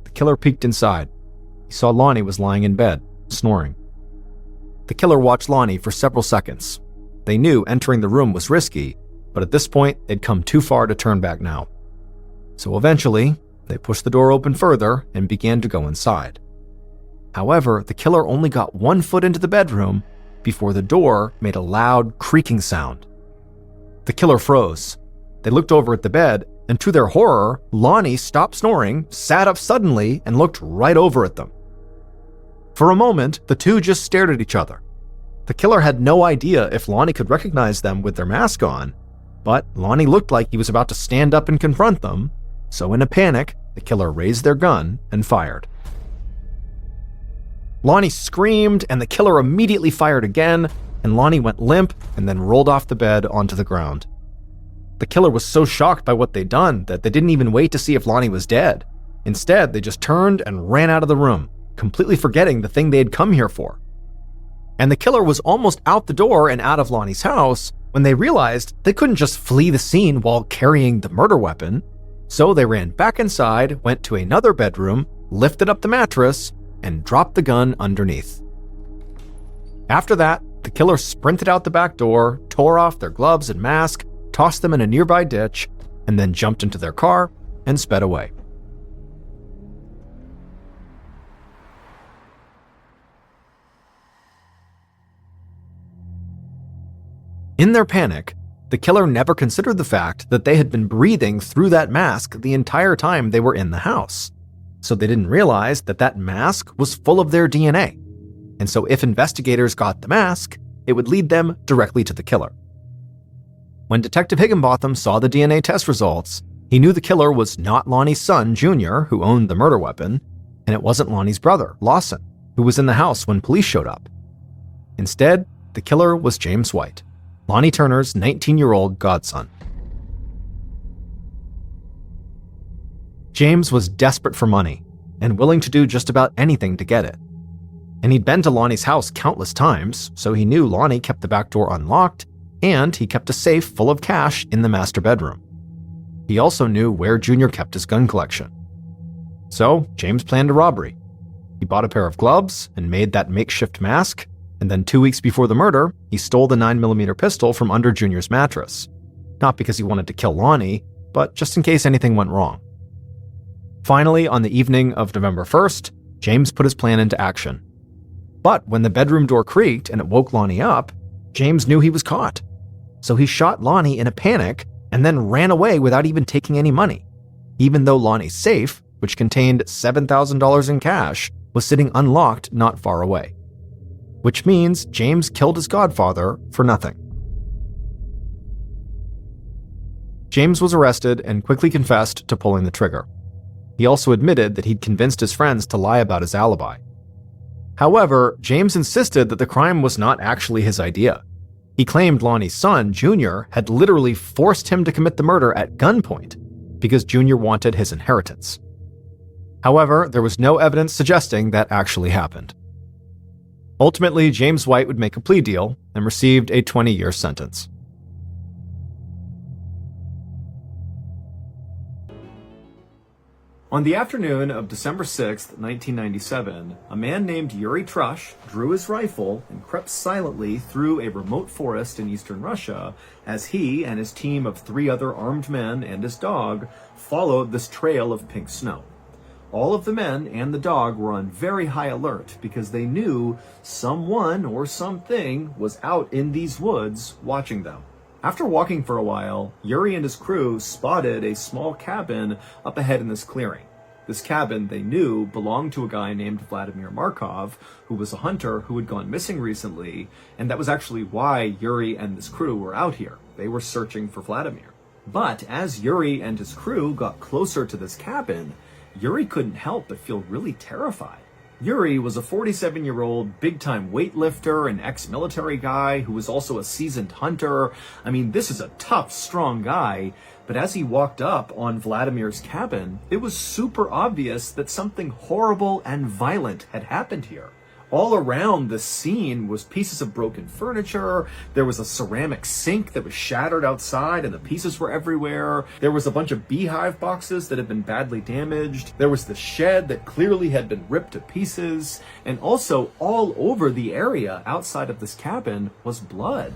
The killer peeked inside. He saw Lonnie was lying in bed, snoring. The killer watched Lonnie for several seconds. They knew entering the room was risky, but at this point, they'd come too far to turn back now. So eventually, they pushed the door open further and began to go inside. However, the killer only got 1 foot into the bedroom before the door made a loud creaking sound. The killer froze. They looked over at the bed, and to their horror, Lonnie stopped snoring, sat up suddenly, and looked right over at them. For a moment, the two just stared at each other. The killer had no idea if Lonnie could recognize them with their mask on, but Lonnie looked like he was about to stand up and confront them, so in a panic, the killer raised their gun and fired. Lonnie screamed, and the killer immediately fired again, and Lonnie went limp and then rolled off the bed onto the ground. The killer was so shocked by what they'd done that they didn't even wait to see if Lonnie was dead. Instead, they just turned and ran out of the room, completely forgetting the thing they had come here for. And the killer was almost out the door and out of Lonnie's house when they realized they couldn't just flee the scene while carrying the murder weapon. So they ran back inside, went to another bedroom, lifted up the mattress, and dropped the gun underneath. After that, the killer sprinted out the back door, tore off their gloves and mask, tossed them in a nearby ditch, and then jumped into their car and sped away. In their panic, the killer never considered the fact that they had been breathing through that mask the entire time they were in the house. So they didn't realize that that mask was full of their DNA. And so if investigators got the mask, it would lead them directly to the killer. When Detective Higginbotham saw the DNA test results, he knew the killer was not Lonnie's son, Jr., who owned the murder weapon, and it wasn't Lonnie's brother, Lawson, who was in the house when police showed up. Instead, the killer was James White, Lonnie Turner's 19-year-old godson. James was desperate for money and willing to do just about anything to get it. And he'd been to Lonnie's house countless times, so he knew Lonnie kept the back door unlocked and he kept a safe full of cash in the master bedroom. He also knew where Junior kept his gun collection. So James planned a robbery. He bought a pair of gloves and made that makeshift mask, and then 2 weeks before the murder, he stole the 9mm pistol from under Junior's mattress. Not because he wanted to kill Lonnie, but just in case anything went wrong. Finally, on the evening of November 1st, James put his plan into action. But when the bedroom door creaked and it woke Lonnie up, James knew he was caught. So he shot Lonnie in a panic and then ran away without even taking any money, even though Lonnie's safe, which contained $7,000 in cash, was sitting unlocked not far away. Which means James killed his godfather for nothing. James was arrested and quickly confessed to pulling the trigger. He also admitted that he'd convinced his friends to lie about his alibi. However, James insisted that the crime was not actually his idea. He claimed Lonnie's son, Junior, had literally forced him to commit the murder at gunpoint because Junior wanted his inheritance. However, there was no evidence suggesting that actually happened. Ultimately, James White would make a plea deal and received a 20-year sentence. On the afternoon of December 6, 1997, a man named Yuri Trush drew his rifle and crept silently through a remote forest in eastern Russia as he and his team of 3 other armed men and his dog followed this trail of pink snow. All of the men and the dog were on very high alert because they knew someone or something was out in these woods watching them. After walking for a while, Yuri and his crew spotted a small cabin up ahead in this clearing. This cabin, they knew, belonged to a guy named Vladimir Markov, who was a hunter who had gone missing recently, and that was actually why Yuri and this crew were out here. They were searching for Vladimir. But as Yuri and his crew got closer to this cabin, Yuri couldn't help but feel really terrified. Yuri was a 47-year-old big-time weightlifter and ex-military guy who was also a seasoned hunter. I mean, this is a tough, strong guy. But as he walked up on Vladimir's cabin, it was super obvious that something horrible and violent had happened here. All around the scene was pieces of broken furniture. There was a ceramic sink that was shattered outside and the pieces were everywhere. There was a bunch of beehive boxes that had been badly damaged. There was the shed that clearly had been ripped to pieces. And also all over the area outside of this cabin was blood.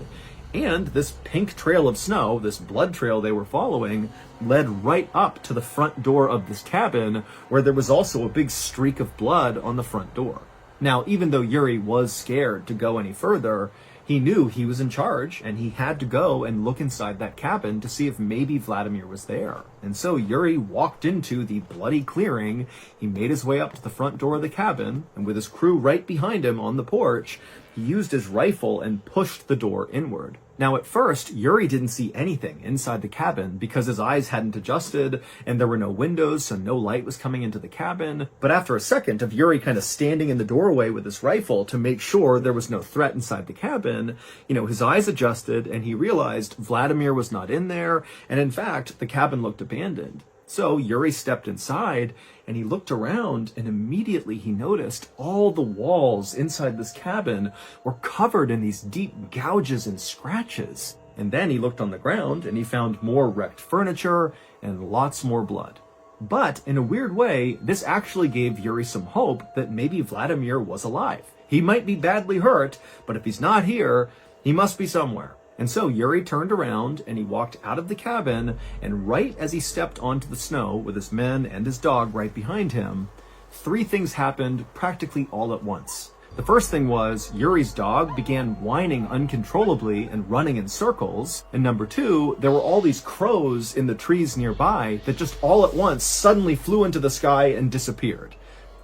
And this pink trail of snow, this blood trail they were following, led right up to the front door of this cabin, where there was also a big streak of blood on the front door. Now, even though Yuri was scared to go any further, he knew he was in charge, and he had to go and look inside that cabin to see if maybe Vladimir was there. And so Yuri walked into the bloody clearing. He made his way up to the front door of the cabin, and with his crew right behind him on the porch, he used his rifle and pushed the door inward. Now, at first, Yuri didn't see anything inside the cabin because his eyes hadn't adjusted and there were no windows, so no light was coming into the cabin. But after a second of Yuri kind of standing in the doorway with his rifle to make sure there was no threat inside the cabin, his eyes adjusted and he realized Vladimir was not in there. And in fact, the cabin looked abandoned. So Yuri stepped inside and he looked around and immediately he noticed all the walls inside this cabin were covered in these deep gouges and scratches. And then he looked on the ground and he found more wrecked furniture and lots more blood. But in a weird way, this actually gave Yuri some hope that maybe Vladimir was alive. He might be badly hurt, but if he's not here, he must be somewhere. And so Yuri turned around and he walked out of the cabin, and right as he stepped onto the snow with his men and his dog right behind him, three things happened practically all at once. The first thing was Yuri's dog began whining uncontrollably and running in circles. And number two, there were all these crows in the trees nearby that just all at once suddenly flew into the sky and disappeared.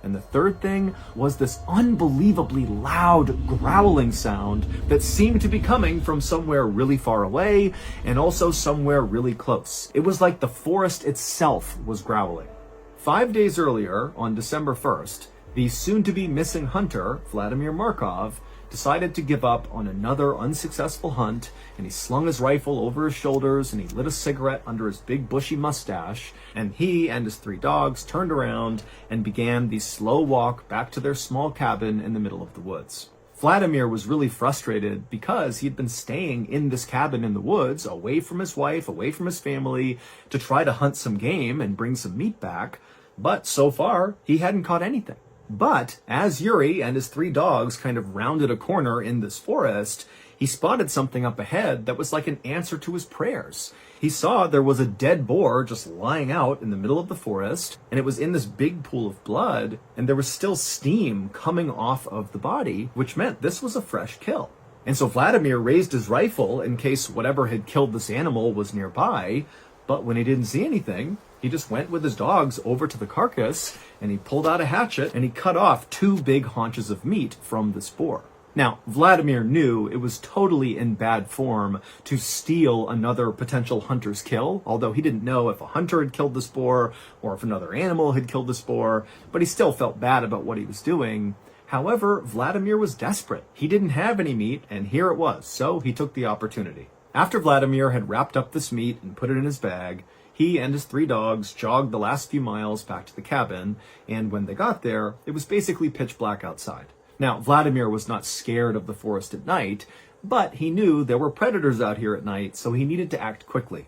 And the third thing was this unbelievably loud growling sound that seemed to be coming from somewhere really far away and also somewhere really close. It was like the forest itself was growling. 5 days earlier, on December 1st, the soon-to-be missing hunter, Vladimir Markov, decided to give up on another unsuccessful hunt, and he slung his rifle over his shoulders and he lit a cigarette under his big bushy mustache, and he and his three dogs turned around and began the slow walk back to their small cabin in the middle of the woods. Vladimir was really frustrated because he'd been staying in this cabin in the woods, away from his wife, away from his family, to try to hunt some game and bring some meat back, but so far he hadn't caught anything. But as Yuri and his three dogs kind of rounded a corner in this forest, he spotted something up ahead that was like an answer to his prayers. He saw there was a dead boar just lying out in the middle of the forest, and it was in this big pool of blood, and there was still steam coming off of the body, which meant this was a fresh kill. And so Vladimir raised his rifle in case whatever had killed this animal was nearby, but when he didn't see anything, he just went with his dogs over to the carcass and he pulled out a hatchet and he cut off 2 big haunches of meat from this boar. Now, Vladimir knew it was totally in bad form to steal another potential hunter's kill, although he didn't know if a hunter had killed this boar or if another animal had killed this boar, but he still felt bad about what he was doing. However, Vladimir was desperate. He didn't have any meat, and here it was, so he took the opportunity. After Vladimir had wrapped up this meat and put it in his bag, he and his 3 dogs jogged the last few miles back to the cabin, and when they got there, it was basically pitch black outside. Now, Vladimir was not scared of the forest at night, but he knew there were predators out here at night, so he needed to act quickly.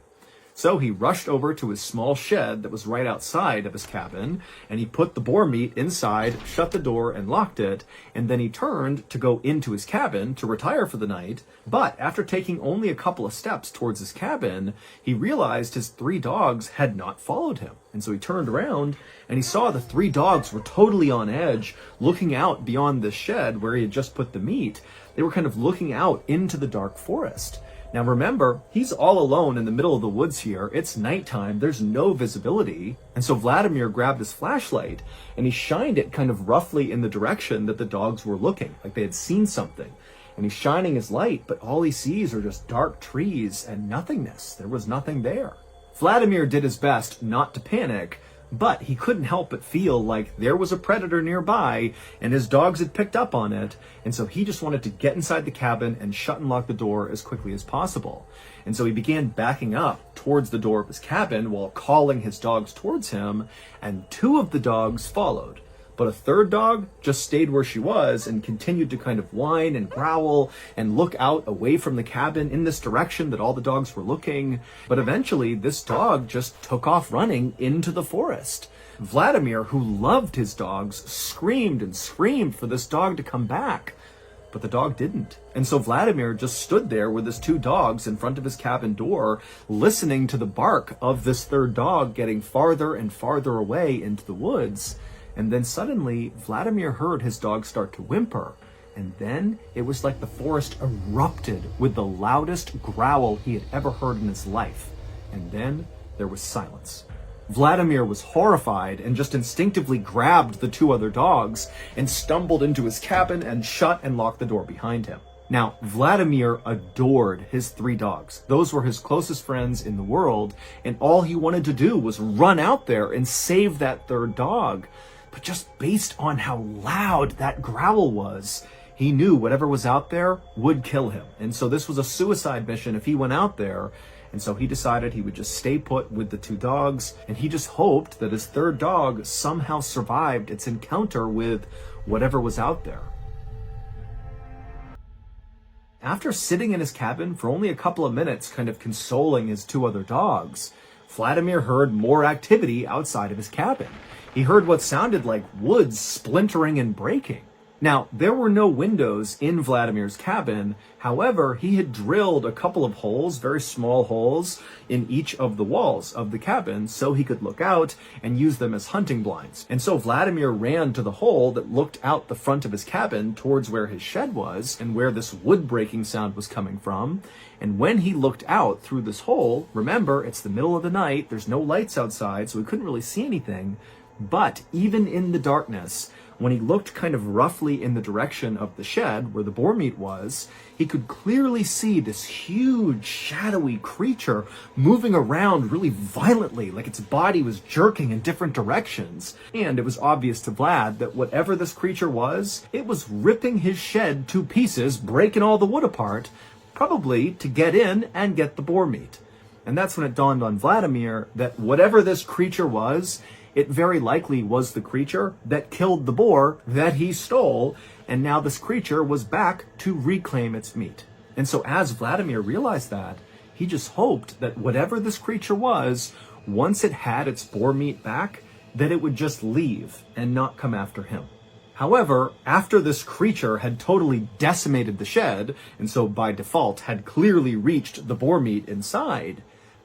So he rushed over to his small shed that was right outside of his cabin, and he put the boar meat inside, shut the door, and locked it, and then he turned to go into his cabin to retire for the night. But after taking only a couple of steps towards his cabin, he realized his 3 dogs had not followed him. And so he turned around, and he saw the 3 dogs were totally on edge, looking out beyond the shed where he had just put the meat. They were kind of looking out into the dark forest. Now remember, he's all alone in the middle of the woods here. It's nighttime, there's no visibility. And so Vladimir grabbed his flashlight and he shined it kind of roughly in the direction that the dogs were looking, like they had seen something. And he's shining his light, but all he sees are just dark trees and nothingness. There was nothing there. Vladimir did his best not to panic, but he couldn't help but feel like there was a predator nearby and his dogs had picked up on it, and so he just wanted to get inside the cabin and shut and lock the door as quickly as possible. And so he began backing up towards the door of his cabin while calling his dogs towards him, and 2 of the dogs followed. But a 3rd dog just stayed where she was and continued to kind of whine and growl and look out away from the cabin in this direction that all the dogs were looking. But eventually, this dog just took off running into the forest. Vladimir, who loved his dogs, screamed and screamed for this dog to come back. But the dog didn't. And so Vladimir just stood there with his 2 dogs in front of his cabin door, listening to the bark of this 3rd dog getting farther and farther away into the woods. And then suddenly, Vladimir heard his dog start to whimper. And then it was like the forest erupted with the loudest growl he had ever heard in his life. And then there was silence. Vladimir was horrified and just instinctively grabbed the 2 other dogs and stumbled into his cabin and shut and locked the door behind him. Now, Vladimir adored his 3 dogs. Those were his closest friends in the world, and all he wanted to do was run out there and save that 3rd dog. But just based on how loud that growl was, he knew whatever was out there would kill him. And so this was a suicide mission if he went out there. And so he decided he would just stay put with the 2 dogs, and he just hoped that his 3rd dog somehow survived its encounter with whatever was out there. After sitting in his cabin for only a couple of minutes, kind of consoling his 2 other dogs, Vladimir heard more activity outside of his cabin. He heard what sounded like wood splintering and breaking. Now, there were no windows in Vladimir's cabin. However, he had drilled a couple of holes, very small holes, in each of the walls of the cabin so he could look out and use them as hunting blinds. And so Vladimir ran to the hole that looked out the front of his cabin towards where his shed was and where this wood breaking sound was coming from. And when he looked out through this hole, remember, it's the middle of the night, there's no lights outside, so he couldn't really see anything. But even in the darkness, when he looked kind of roughly in the direction of the shed where the boar meat was, he could clearly see this huge, shadowy creature moving around really violently, like its body was jerking in different directions. And it was obvious to Vlad that whatever this creature was, it was ripping his shed to pieces, breaking all the wood apart, probably to get in and get the boar meat. And that's when it dawned on Vladimir that whatever this creature was, it very likely was the creature that killed the boar that he stole, and now this creature was back to reclaim its meat. And so as Vladimir realized that, he just hoped that whatever this creature was, once it had its boar meat back, that it would just leave and not come after him. However, after this creature had totally decimated the shed, and so by default had clearly reached the boar meat inside,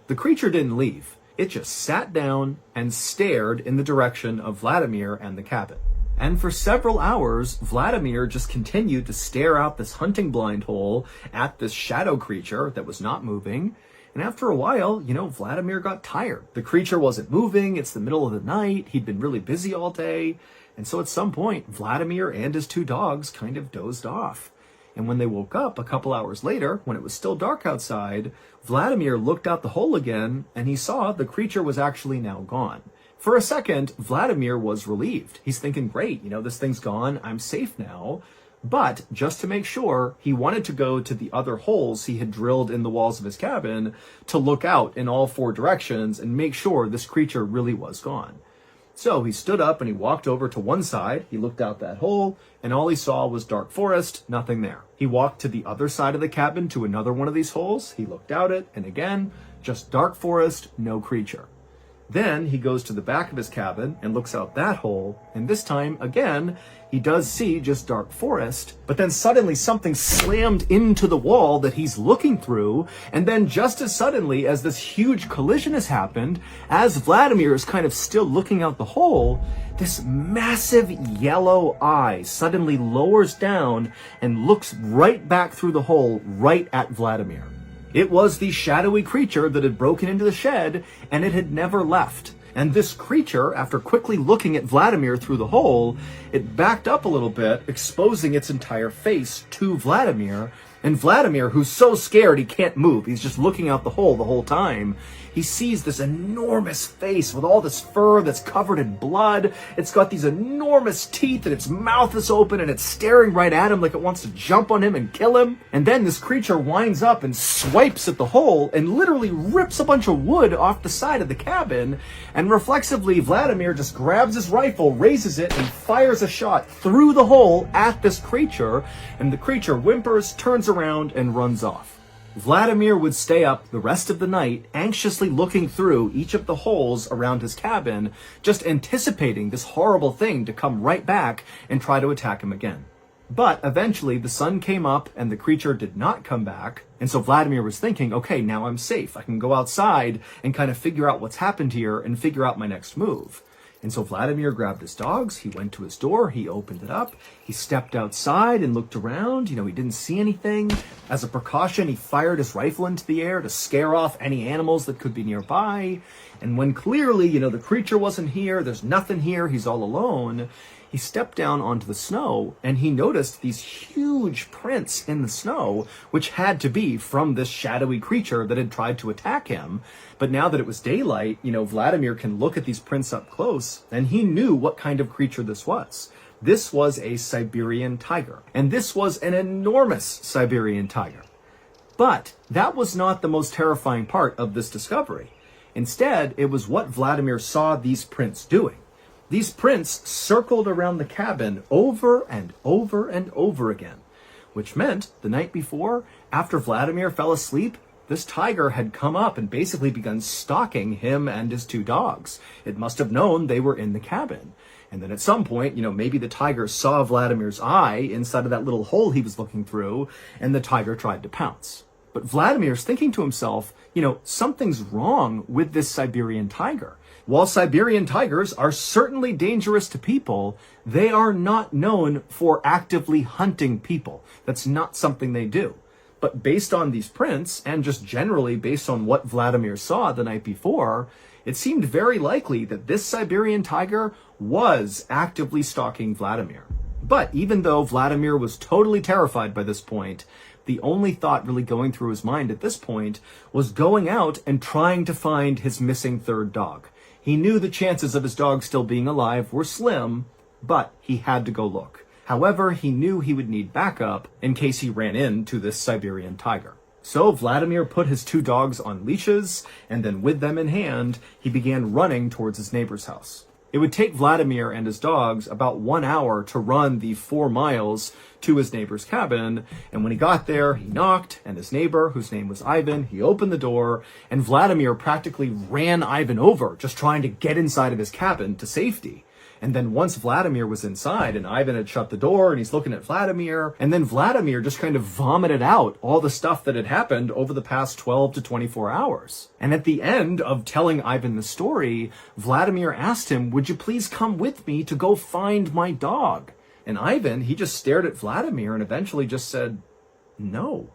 the creature didn't leave. It just sat down and stared in the direction of Vladimir and the cabin. And for several hours, Vladimir just continued to stare out this hunting blind hole at this shadow creature that was not moving. And after a while, Vladimir got tired. The creature wasn't moving. It's the middle of the night. He'd been really busy all day. And so at some point, Vladimir and his 2 dogs kind of dozed off. And when they woke up a couple hours later, when it was still dark outside, Vladimir looked out the hole again, and he saw the creature was actually now gone. For a second, Vladimir was relieved. He's thinking, great, this thing's gone, I'm safe now. But just to make sure, he wanted to go to the other holes he had drilled in the walls of his cabin to look out in all 4 directions and make sure this creature really was gone. So he stood up and he walked over to one side, he looked out that hole, and all he saw was dark forest, nothing there. He walked to the other side of the cabin to another one of these holes, he looked out it, and again, Just dark forest, no creature. Then he goes to the back of his cabin and looks out that hole, and this time, again, he does see just dark forest, but then suddenly something slammed into the wall that he's looking through, and then just as suddenly as this huge collision has happened, as Vladimir is kind of still looking out the hole, this massive yellow eye suddenly lowers down and looks right back through the hole, right at Vladimir. It was the shadowy creature that had broken into the shed, and it had never left. And this creature, after quickly looking at Vladimir through the hole, it backed up a little bit, exposing its entire face to Vladimir. And Vladimir, who's so scared he can't move, he's just looking out the hole the whole time, he sees this enormous face with all this fur that's covered in blood. It's got these enormous teeth, and its mouth is open, and it's staring right at him like it wants to jump on him and kill him. And then this creature winds up and swipes at the hole and literally rips a bunch of wood off the side of the cabin. And reflexively, Vladimir just grabs his rifle, raises it, and fires a shot through the hole at this creature. And the creature whimpers, turns around, and runs off. Vladimir would stay up the rest of the night, anxiously looking through each of the holes around his cabin, just anticipating this horrible thing to come right back and try to attack him again. But eventually the sun came up and the creature did not come back, and so Vladimir was thinking, okay, now I'm safe. I can go outside and kind of figure out what's happened here and figure out my next move. And so Vladimir grabbed his dogs, he went to his door, he opened it up, he stepped outside and looked around, he didn't see anything. As a precaution, he fired his rifle into the air to scare off any animals that could be nearby. And when clearly, the creature wasn't here, there's nothing here, he's all alone, he stepped down onto the snow and he noticed these huge prints in the snow, which had to be from this shadowy creature that had tried to attack him. But now that it was daylight, Vladimir can look at these prints up close, and he knew what kind of creature this was. This was a Siberian tiger, and this was an enormous Siberian tiger. But that was not the most terrifying part of this discovery. Instead, it was what Vladimir saw these prints doing. These prints circled around the cabin over and over and over again, which meant the night before, after Vladimir fell asleep, this tiger had come up and basically begun stalking him and his two dogs. It must have known they were in the cabin. And then at some point, maybe the tiger saw Vladimir's eye inside of that little hole he was looking through, and the tiger tried to pounce. But Vladimir's thinking to himself, something's wrong with this Siberian tiger. While Siberian tigers are certainly dangerous to people, they are not known for actively hunting people. That's not something they do. But based on these prints, and just generally based on what Vladimir saw the night before, it seemed very likely that this Siberian tiger was actively stalking Vladimir. But even though Vladimir was totally terrified by this point, the only thought really going through his mind at this point was going out and trying to find his missing third dog. He knew the chances of his dog still being alive were slim, but he had to go look. However, he knew he would need backup in case he ran into this Siberian tiger. So Vladimir put his two dogs on leashes, and then with them in hand, he began running towards his neighbor's house. It would take Vladimir and his dogs about 1 hour to run the 4 miles to his neighbor's cabin, and when he got there, he knocked, and his neighbor, whose name was Ivan, he opened the door, and Vladimir practically ran Ivan over, just trying to get inside of his cabin to safety. And then once Vladimir was inside and Ivan had shut the door and he's looking at Vladimir, and then Vladimir just kind of vomited out all the stuff that had happened over the past 12 to 24 hours. And at the end of telling Ivan the story, Vladimir asked him, "Would you please come with me to go find my dog?" And Ivan, he just stared at Vladimir and eventually just said, "No."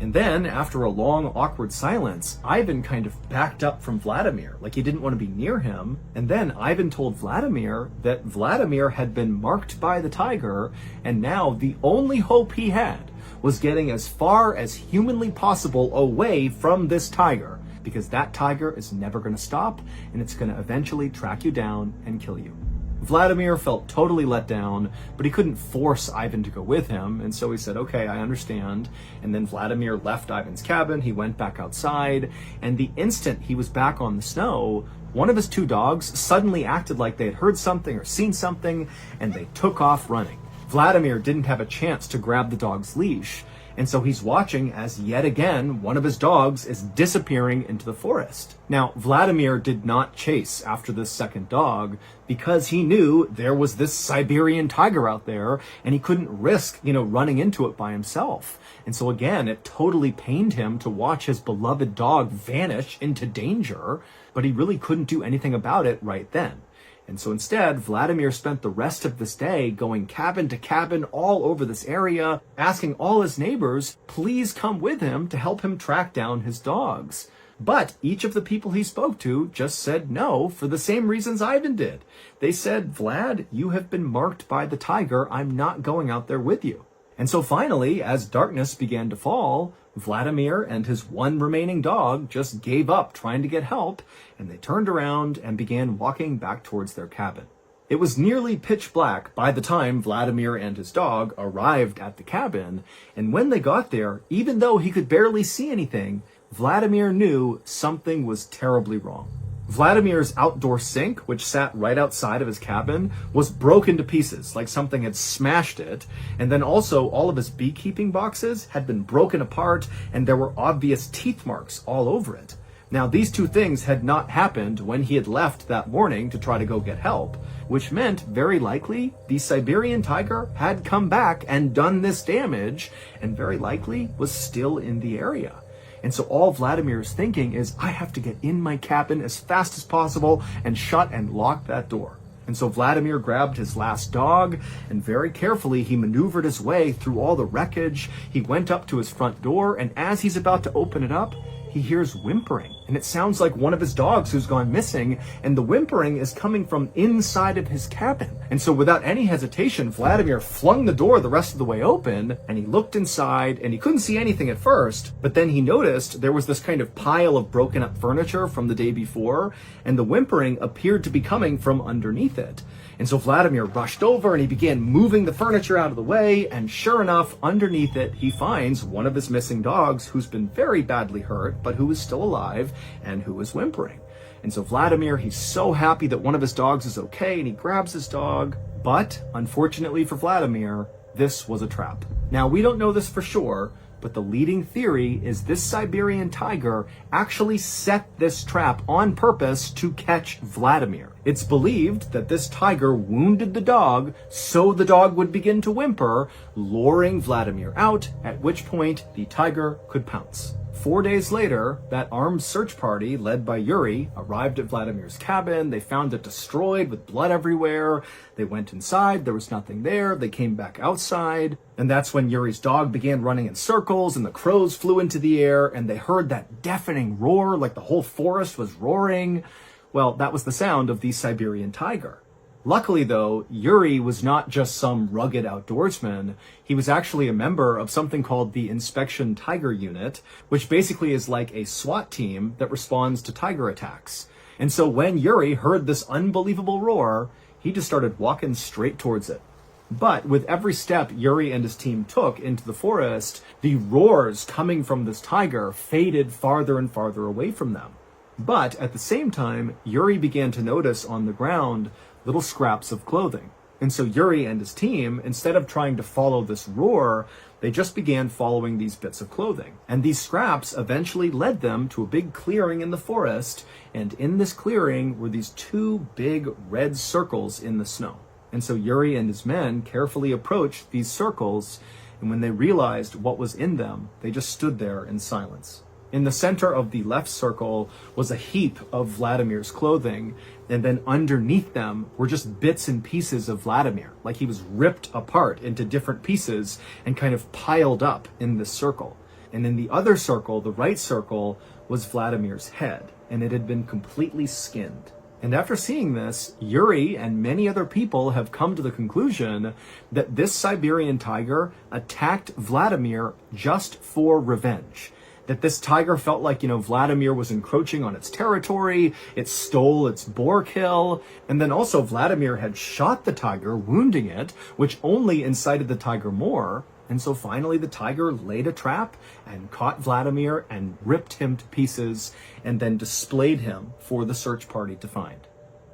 And then, after a long, awkward silence, Ivan kind of backed up from Vladimir, like he didn't want to be near him. And then Ivan told Vladimir that Vladimir had been marked by the tiger, and now the only hope he had was getting as far as humanly possible away from this tiger, because that tiger is never going to stop, and it's going to eventually track you down and kill you. Vladimir felt totally let down, but he couldn't force Ivan to go with him, and so he said, "Okay, I understand." And then Vladimir left Ivan's cabin, he went back outside, and the instant he was back on the snow, one of his two dogs suddenly acted like they had heard something or seen something, and they took off running. Vladimir didn't have a chance to grab the dog's leash, And so he's watching as yet again one of his dogs is disappearing into the forest. Now, Vladimir did not chase after this second dog because he knew there was this Siberian tiger out there and he couldn't risk, running into it by himself. And so again, it totally pained him to watch his beloved dog vanish into danger, but he really couldn't do anything about it right then. And so instead, Vladimir spent the rest of this day going cabin to cabin all over this area, asking all his neighbors, please come with him to help him track down his dogs. But each of the people he spoke to just said no for the same reasons Ivan did. They said, Vlad, you have been marked by the tiger. I'm not going out there with you. And so finally, as darkness began to fall, Vladimir and his one remaining dog just gave up trying to get help, and they turned around and began walking back towards their cabin. It was nearly pitch black by the time Vladimir and his dog arrived at the cabin, and when they got there, even though he could barely see anything, Vladimir knew something was terribly wrong. Vladimir's outdoor sink, which sat right outside of his cabin, was broken to pieces, like something had smashed it. And then also all of his beekeeping boxes had been broken apart and there were obvious teeth marks all over it. Now, these two things had not happened when he had left that morning to try to go get help, which meant very likely the Siberian tiger had come back and done this damage and very likely was still in the area. And so all Vladimir is thinking is, I have to get in my cabin as fast as possible and shut and lock that door. And so Vladimir grabbed his last dog and very carefully he maneuvered his way through all the wreckage. He went up to his front door, and as he's about to open it up, he hears whimpering, and it sounds like one of his dogs who's gone missing, and the whimpering is coming from inside of his cabin. And so without any hesitation, Vladimir flung the door the rest of the way open, and he looked inside, and he couldn't see anything at first, but then he noticed there was this kind of pile of broken up furniture from the day before, and the whimpering appeared to be coming from underneath it. And so Vladimir rushed over and he began moving the furniture out of the way, and sure enough, underneath it, he finds one of his missing dogs who's been very badly hurt, but who is still alive and who is whimpering. And so Vladimir, he's so happy that one of his dogs is okay, and he grabs his dog. But unfortunately for Vladimir, this was a trap. Now, we don't know this for sure, but the leading theory is this Siberian tiger actually set this trap on purpose to catch Vladimir. It's believed that this tiger wounded the dog so the dog would begin to whimper, luring Vladimir out, at which point the tiger could pounce. 4 days later, that armed search party led by Yuri arrived at Vladimir's cabin. They found it destroyed with blood everywhere. They went inside, there was nothing there. They came back outside, and that's when Yuri's dog began running in circles and the crows flew into the air and they heard that deafening roar like the whole forest was roaring. Well, that was the sound of the Siberian tiger. Luckily, though, Yuri was not just some rugged outdoorsman. He was actually a member of something called the Inspection Tiger Unit, which basically is like a SWAT team that responds to tiger attacks. And so when Yuri heard this unbelievable roar, he just started walking straight towards it. But with every step Yuri and his team took into the forest, the roars coming from this tiger faded farther and farther away from them. But at the same time, Yuri began to notice on the ground little scraps of clothing. And so Yuri and his team, instead of trying to follow this roar, they just began following these bits of clothing. And these scraps eventually led them to a big clearing in the forest, and in this clearing were these two big red circles in the snow. And so Yuri and his men carefully approached these circles, and when they realized what was in them, they just stood there in silence. In the center of the left circle was a heap of Vladimir's clothing, and then underneath them were just bits and pieces of Vladimir, like he was ripped apart into different pieces and kind of piled up in this circle. And in the other circle, the right circle, was Vladimir's head, and it had been completely skinned. And after seeing this, Yuri and many other people have come to the conclusion that this Siberian tiger attacked Vladimir just for revenge. That this tiger felt like, Vladimir was encroaching on its territory, it stole its boar kill, and then also Vladimir had shot the tiger, wounding it, which only incited the tiger more. And so finally the tiger laid a trap and caught Vladimir and ripped him to pieces and then displayed him for the search party to find.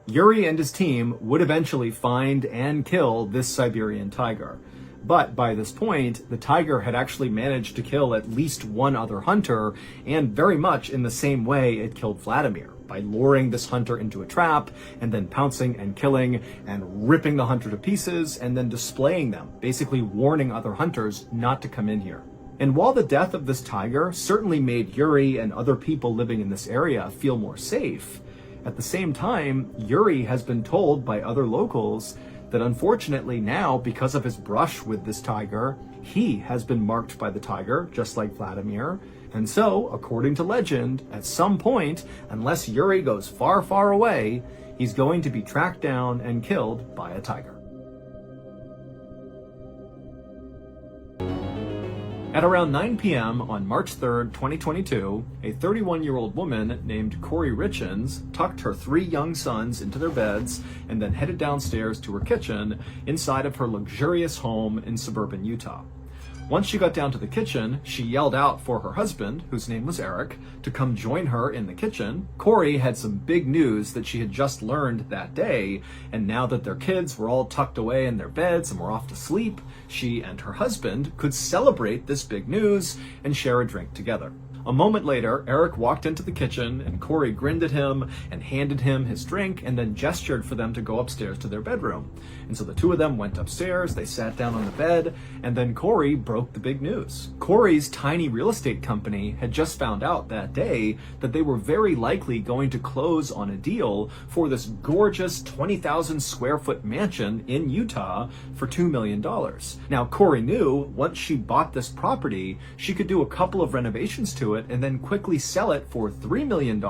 Yuri and his team would eventually find and kill this Siberian tiger. But by this point, the tiger had actually managed to kill at least one other hunter, and very much in the same way it killed Vladimir, by luring this hunter into a trap and then pouncing and killing and ripping the hunter to pieces and then displaying them, basically warning other hunters not to come in here. And while the death of this tiger certainly made Yuri and other people living in this area feel more safe, at the same time, Yuri has been told by other locals that unfortunately now, because of his brush with this tiger, he has been marked by the tiger, just like Vladimir. And so, according to legend, at some point, unless Yuri goes far, far away, he's going to be tracked down and killed by a tiger. At around 9 p.m. on March 3rd, 2022, a 31-year-old woman named Corey Richens tucked her 3 young sons into their beds and then headed downstairs to her kitchen inside of her luxurious home in suburban Utah. Once she got down to the kitchen, she yelled out for her husband, whose name was Eric, to come join her in the kitchen. Corey had some big news that she had just learned that day, and now that their kids were all tucked away in their beds and were off to sleep, she and her husband could celebrate this big news and share a drink together. A moment later, Eric walked into the kitchen and Corey grinned at him and handed him his drink and then gestured for them to go upstairs to their bedroom. And so the two of them went upstairs, they sat down on the bed, and then Corey broke the big news. Corey's tiny real estate company had just found out that day that they were very likely going to close on a deal for this gorgeous 20,000 square foot mansion in Utah for $2 million. Now, Corey knew once she bought this property, she could do a couple of renovations to it and then quickly sell it for $3 million,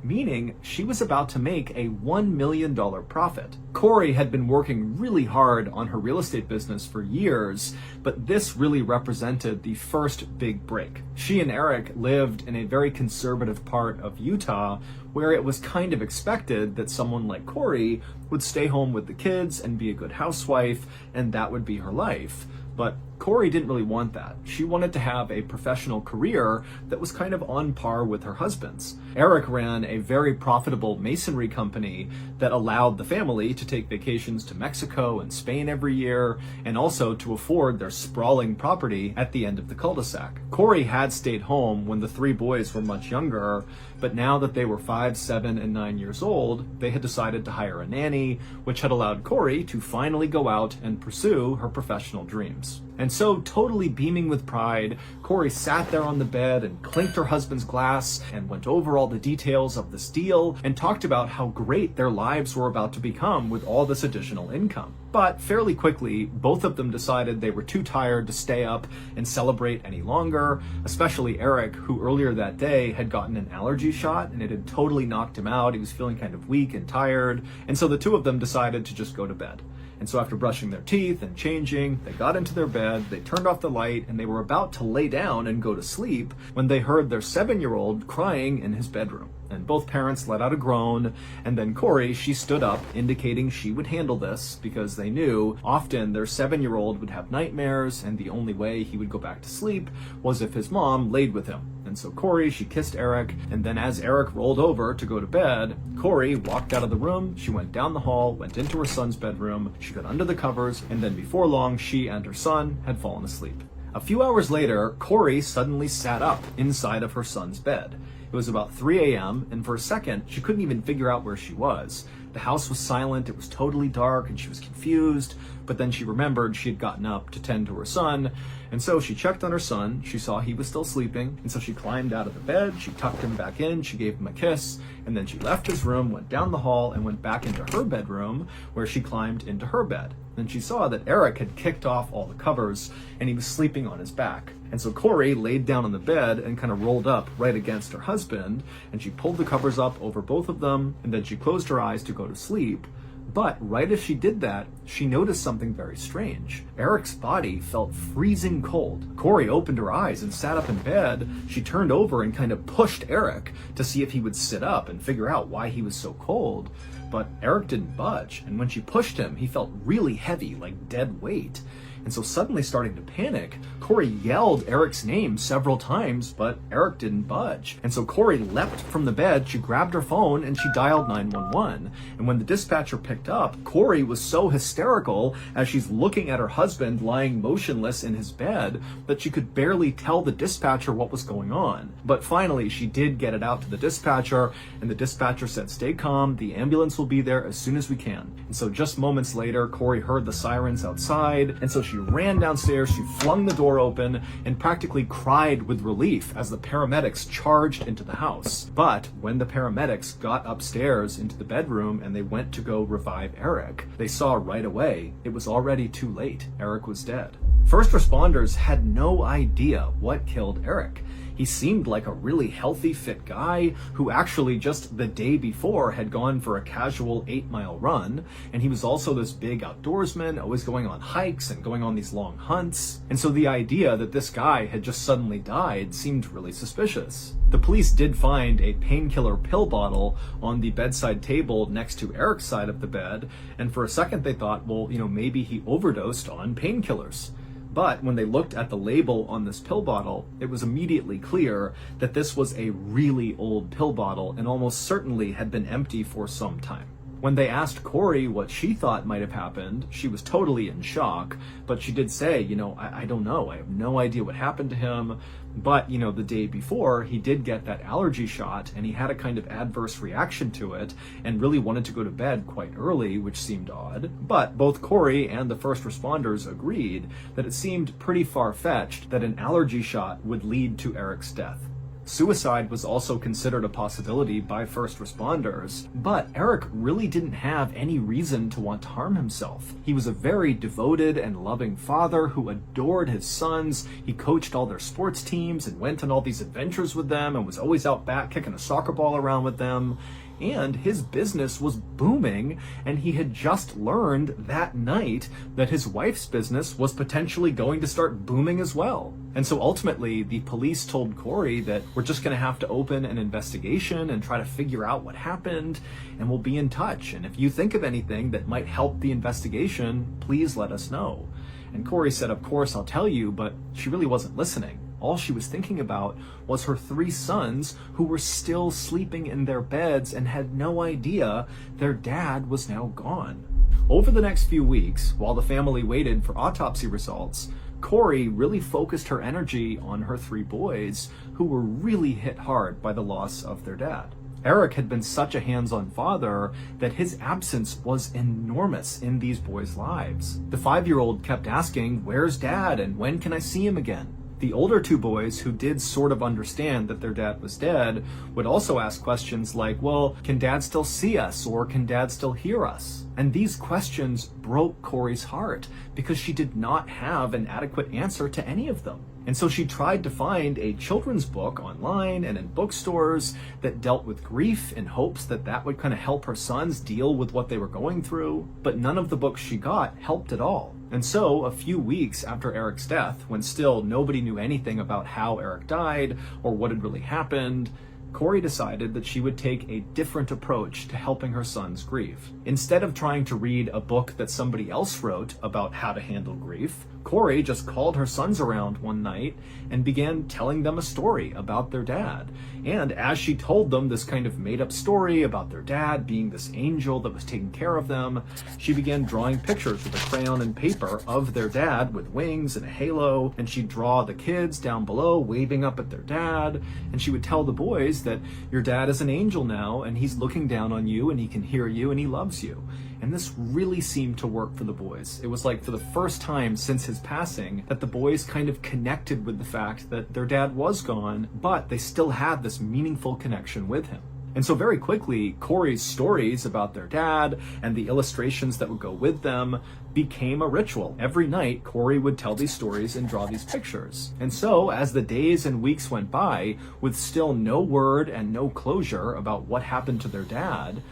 meaning she was about to make a $1 million profit. Corey had been working really hard on her real estate business for years, but this really represented the first big break. She and Eric lived in a very conservative part of Utah where it was kind of expected that someone like Corey would stay home with the kids and be a good housewife, and that would be her life. But Corey didn't really want that. She wanted to have a professional career that was kind of on par with her husband's. Eric ran a very profitable masonry company that allowed the family to take vacations to Mexico and Spain every year, and also to afford their sprawling property at the end of the cul-de-sac. Corey had stayed home when the 3 boys were much younger, but now that they were 5, 7, and 9 years old, they had decided to hire a nanny, which had allowed Corey to finally go out and pursue her professional dreams. And so, totally beaming with pride, Corey sat there on the bed and clinked her husband's glass and went over all the details of this deal and talked about how great their lives were about to become with all this additional income. But fairly quickly, both of them decided they were too tired to stay up and celebrate any longer, especially Eric, who earlier that day had gotten an allergy shot and it had totally knocked him out. He was feeling kind of weak and tired, and so the two of them decided to just go to bed. And so after brushing their teeth and changing, they got into their bed, they turned off the light, and they were about to lay down and go to sleep when they heard their 7-year-old crying in his bedroom. And both parents let out a groan, and then Corey, she stood up, indicating she would handle this because they knew often their 7-year-old would have nightmares, and the only way he would go back to sleep was if his mom laid with him. And so Corey, she kissed Eric, and then as Eric rolled over to go to bed, Corey walked out of the room, she went down the hall, went into her son's bedroom, she got under the covers, and then before long, she and her son had fallen asleep. A few hours later, Corey suddenly sat up inside of her son's bed. It was about 3 a.m., and for a second, she couldn't even figure out where she was. The house was silent, it was totally dark, and she was confused, but then she remembered she had gotten up to tend to her son, and so she checked on her son, she saw he was still sleeping, and so she climbed out of the bed, she tucked him back in, she gave him a kiss, and then she left his room, went down the hall, and went back into her bedroom, where she climbed into her bed. Then she saw that Eric had kicked off all the covers, and he was sleeping on his back. And so Corey laid down on the bed and kind of rolled up right against her husband, and she pulled the covers up over both of them, and then she closed her eyes to go to sleep. But right as she did that, she noticed something very strange. Eric's body felt freezing cold. Corey opened her eyes and sat up in bed. She turned over and kind of pushed Eric to see if he would sit up and figure out why he was so cold. But Eric didn't budge, and when she pushed him, he felt really heavy, like dead weight. And so suddenly starting to panic, Corey yelled Eric's name several times, but Eric didn't budge. And so Corey leapt from the bed, she grabbed her phone, and she dialed 911. And when the dispatcher picked up, Corey was so hysterical as she's looking at her husband lying motionless in his bed that she could barely tell the dispatcher what was going on. But finally, she did get it out to the dispatcher, and the dispatcher said, "Stay calm, the ambulance will be there as soon as we can." And so just moments later, Corey heard the sirens outside, and so she ran downstairs, she flung the door open, and practically cried with relief as the paramedics charged into the house. But when the paramedics got upstairs into the bedroom and they went to go revive Eric, they saw right away it was already too late. Eric was dead. First responders had no idea what killed Eric. He seemed like a really healthy, fit guy who actually just the day before had gone for a casual 8-mile run. And he was also this big outdoorsman, always going on hikes and going on these long hunts. And so the idea that this guy had just suddenly died seemed really suspicious. The police did find a painkiller pill bottle on the bedside table next to Eric's side of the bed. And for a second they thought, well, maybe he overdosed on painkillers. But when they looked at the label on this pill bottle, it was immediately clear that this was a really old pill bottle and almost certainly had been empty for some time. When they asked Corey what she thought might have happened, she was totally in shock, but she did say, I don't know. I have no idea what happened to him. But, the day before, he did get that allergy shot and he had a kind of adverse reaction to it and really wanted to go to bed quite early, which seemed odd. But both Corey and the first responders agreed that it seemed pretty far-fetched that an allergy shot would lead to Eric's death. Suicide was also considered a possibility by first responders, but Eric really didn't have any reason to want to harm himself. He was a very devoted and loving father who adored his sons. He coached all their sports teams and went on all these adventures with them and was always out back kicking a soccer ball around with them. And his business was booming, and he had just learned that night that his wife's business was potentially going to start booming as well. And so ultimately, the police told Corey that we're just going to have to open an investigation and try to figure out what happened, and we'll be in touch. And if you think of anything that might help the investigation, please let us know. And Corey said, of course, I'll tell you, but she really wasn't listening. All she was thinking about was her 3 sons who were still sleeping in their beds and had no idea their dad was now gone. Over the next few weeks, while the family waited for autopsy results, Corey really focused her energy on her 3 boys who were really hit hard by the loss of their dad. Eric had been such a hands-on father that his absence was enormous in these boys' lives. The 5-year-old kept asking, "Where's Dad and when can I see him again?" The older 2 boys, who did sort of understand that their dad was dead, would also ask questions like, well, can Dad still see us or can Dad still hear us? And these questions broke Corey's heart because she did not have an adequate answer to any of them. And so she tried to find a children's book online and in bookstores that dealt with grief in hopes that that would kind of help her sons deal with what they were going through. But none of the books she got helped at all. And so a few weeks after Eric's death, when still nobody knew anything about how Eric died or what had really happened, Corey decided that she would take a different approach to helping her sons grieve. Instead of trying to read a book that somebody else wrote about how to handle grief, Corey just called her sons around one night and began telling them a story about their dad. And as she told them this kind of made-up story about their dad being this angel that was taking care of them, she began drawing pictures with a crayon and paper of their dad with wings and a halo, and she'd draw the kids down below waving up at their dad, and she would tell the boys that your dad is an angel now, and he's looking down on you, and he can hear you, and he loves you. And this really seemed to work for the boys. It was like for the first time since his passing that the boys kind of connected with the fact that their dad was gone, but they still had this meaningful connection with him. And so very quickly, Corey's stories about their dad and the illustrations that would go with them became a ritual. Every night, Corey would tell these stories and draw these pictures. And so as the days and weeks went by, with still no word and no closure about what happened to their dad,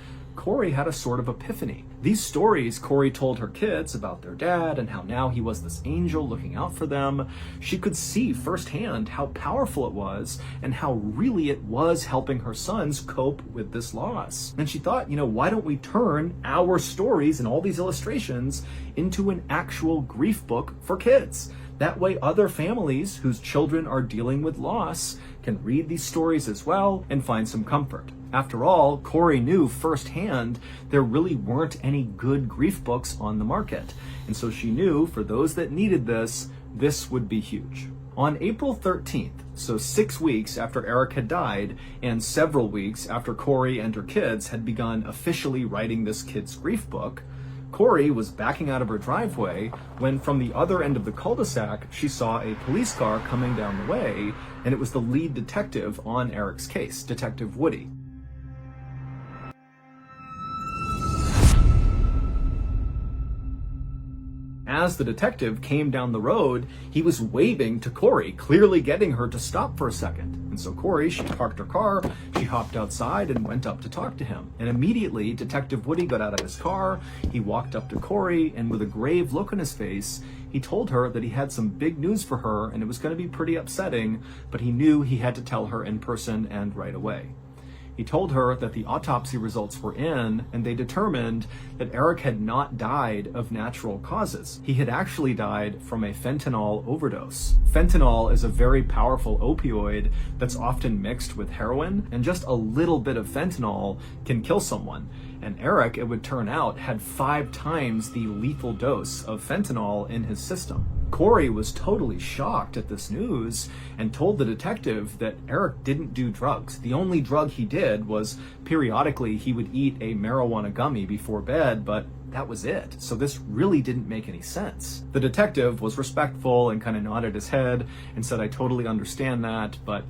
Corey had a sort of epiphany. These stories Corey told her kids about their dad and how now he was this angel looking out for them. She could see firsthand how powerful it was and how really it was helping her sons cope with this loss. And she thought, why don't we turn our stories and all these illustrations into an actual grief book for kids? That way other families whose children are dealing with loss can read these stories as well and find some comfort. After all, Corey knew firsthand there really weren't any good grief books on the market. And so she knew for those that needed this, this would be huge. On April 13th, so 6 weeks after Eric had died, and several weeks after Corey and her kids had begun officially writing this kid's grief book, Corey was backing out of her driveway when from the other end of the cul-de-sac, she saw a police car coming down the way, and it was the lead detective on Eric's case, Detective Woody. As the detective came down the road, he was waving to Corey, clearly getting her to stop for a second. And so Corey, she parked her car, she hopped outside and went up to talk to him. And immediately, Detective Woody got out of his car, he walked up to Corey, and with a grave look on his face, he told her that he had some big news for her and it was going to be pretty upsetting, but he knew he had to tell her in person and right away. He told her that the autopsy results were in, and they determined that Eric had not died of natural causes. He had actually died from a fentanyl overdose. Fentanyl is a very powerful opioid that's often mixed with heroin, and just a little bit of fentanyl can kill someone. And Eric, it would turn out, had 5 times the lethal dose of fentanyl in his system. Corey was totally shocked at this news and told the detective that Eric didn't do drugs. The only drug he did was periodically he would eat a marijuana gummy before bed, but that was it. So this really didn't make any sense. The detective was respectful and kind of nodded his head and said, I totally understand that, but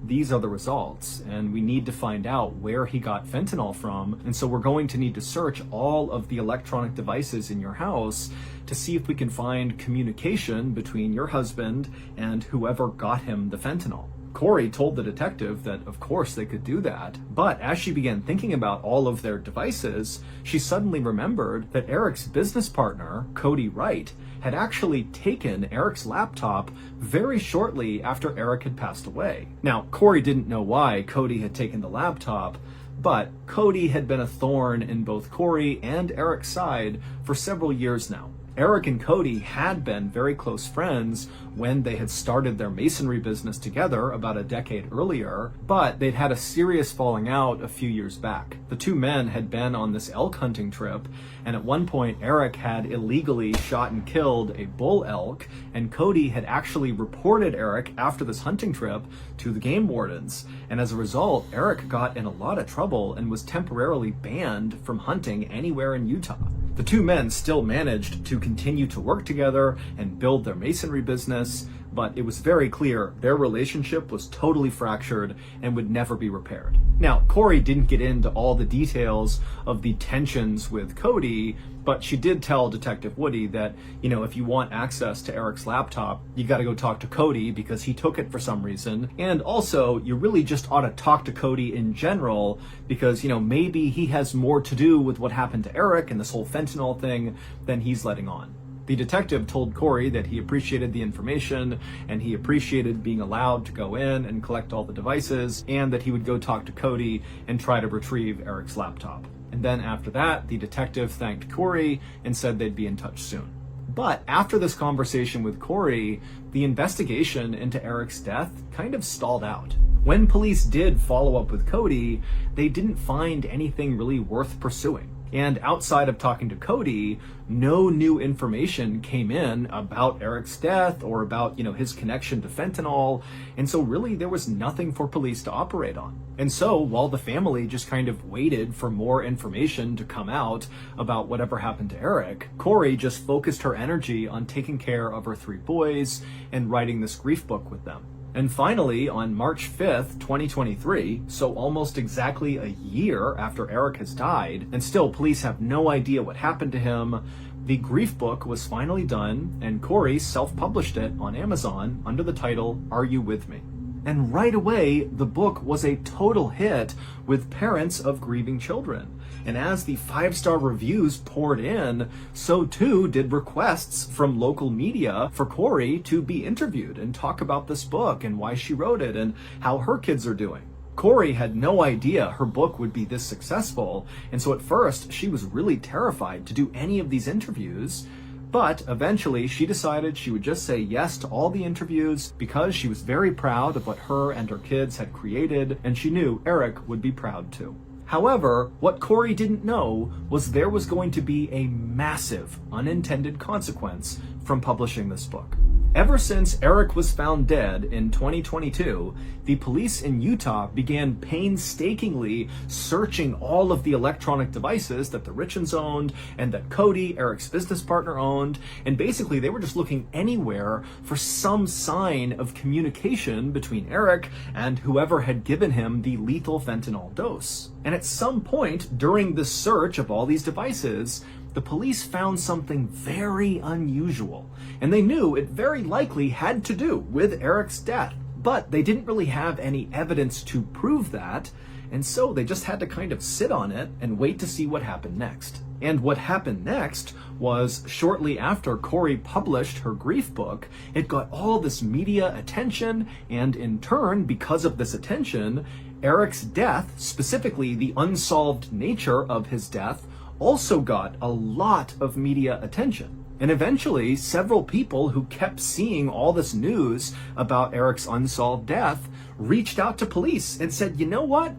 these are the results, and we need to find out where he got fentanyl from, and so we're going to need to search all of the electronic devices in your house to see if we can find communication between your husband and whoever got him the fentanyl. Corey told the detective that of course they could do that, but as she began thinking about all of their devices, she suddenly remembered that Eric's business partner, Cody Wright, had actually taken Eric's laptop very shortly after Eric had passed away. Now, Corey didn't know why Cody had taken the laptop, but Cody had been a thorn in both Corey and Eric's side for several years now. Eric and Cody had been very close friends when they had started their masonry business together about a decade earlier, but they'd had a serious falling out a few years back. The two men had been on this elk hunting trip, and at one point Eric had illegally shot and killed a bull elk, and Cody had actually reported Eric after this hunting trip to the game wardens, and as a result, Eric got in a lot of trouble and was temporarily banned from hunting anywhere in Utah. The two men still managed to continue to work together and build their masonry business, but it was very clear their relationship was totally fractured and would never be repaired. Now, Corey didn't get into all the details of the tensions with Cody, but she did tell Detective Woody that, if you want access to Eric's laptop, you got to go talk to Cody because he took it for some reason. And also, you really just ought to talk to Cody in general because, maybe he has more to do with what happened to Eric and this whole fentanyl thing than he's letting on. The detective told Corey that he appreciated the information and he appreciated being allowed to go in and collect all the devices, and that he would go talk to Cody and try to retrieve Eric's laptop. And then after that, the detective thanked Corey and said they'd be in touch soon. But after this conversation with Corey, the investigation into Eric's death kind of stalled out. When police did follow up with Cody, they didn't find anything really worth pursuing. And outside of talking to Cody, no new information came in about Eric's death or about, his connection to fentanyl. And so really there was nothing for police to operate on. And so while the family just kind of waited for more information to come out about whatever happened to Eric, Corey just focused her energy on taking care of her 3 boys and writing this grief book with them. And finally, on March 5th, 2023, so almost exactly a year after Eric has died, and still police have no idea what happened to him, the grief book was finally done, and Corey self-published it on Amazon under the title, Are You With Me? And right away, the book was a total hit with parents of grieving children. And as the 5-star reviews poured in, so too did requests from local media for Corey to be interviewed and talk about this book and why she wrote it and how her kids are doing. Corey had no idea her book would be this successful, and so at first she was really terrified to do any of these interviews. But eventually she decided she would just say yes to all the interviews because she was very proud of what her and her kids had created, and she knew Eric would be proud too. However, what Corey didn't know was there was going to be a massive unintended consequence from publishing this book. Ever since Eric was found dead in 2022, the police in Utah began painstakingly searching all of the electronic devices that the Richens owned and that Cody, Eric's business partner, owned, and basically they were just looking anywhere for some sign of communication between Eric and whoever had given him the lethal fentanyl dose. And at some point during the search of all these devices, the police found something very unusual, and they knew it very likely had to do with Eric's death. But they didn't really have any evidence to prove that, and so they just had to kind of sit on it and wait to see what happened next. And what happened next was shortly after Corey published her grief book, it got all this media attention, and in turn, because of this attention, Eric's death, specifically the unsolved nature of his death, also got a lot of media attention. And eventually, several people who kept seeing all this news about Eric's unsolved death reached out to police and said, you know what?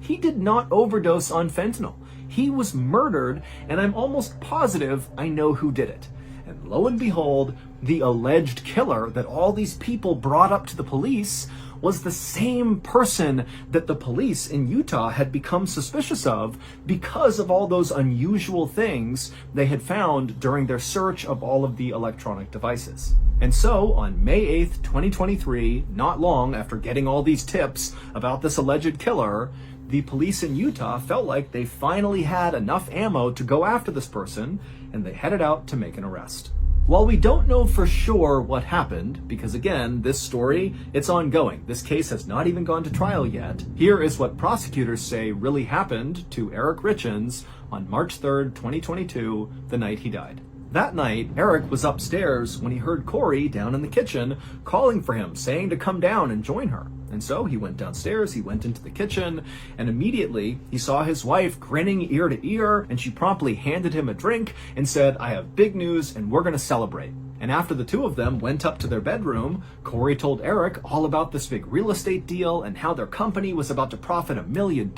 He did not overdose on fentanyl. He was murdered, and I'm almost positive I know who did it. And lo and behold, the alleged killer that all these people brought up to the police was the same person that the police in Utah had become suspicious of because of all those unusual things they had found during their search of all of the electronic devices. And so, on May 8th, 2023, not long after getting all these tips about this alleged killer, the police in Utah felt like they finally had enough ammo to go after this person, and they headed out to make an arrest. While we don't know for sure what happened, because again, this story, it's ongoing. This case has not even gone to trial yet. Here is what prosecutors say really happened to Eric Richens on March 3rd, 2022, the night he died. That night, Eric was upstairs when he heard Corey down in the kitchen calling for him, saying to come down and join her. And so he went downstairs, he went into the kitchen, and immediately he saw his wife grinning ear to ear, and she promptly handed him a drink and said, I have big news and we're gonna celebrate. And after the two of them went up to their bedroom, Corey told Eric all about this big real estate deal and how their company was about to profit $1 million.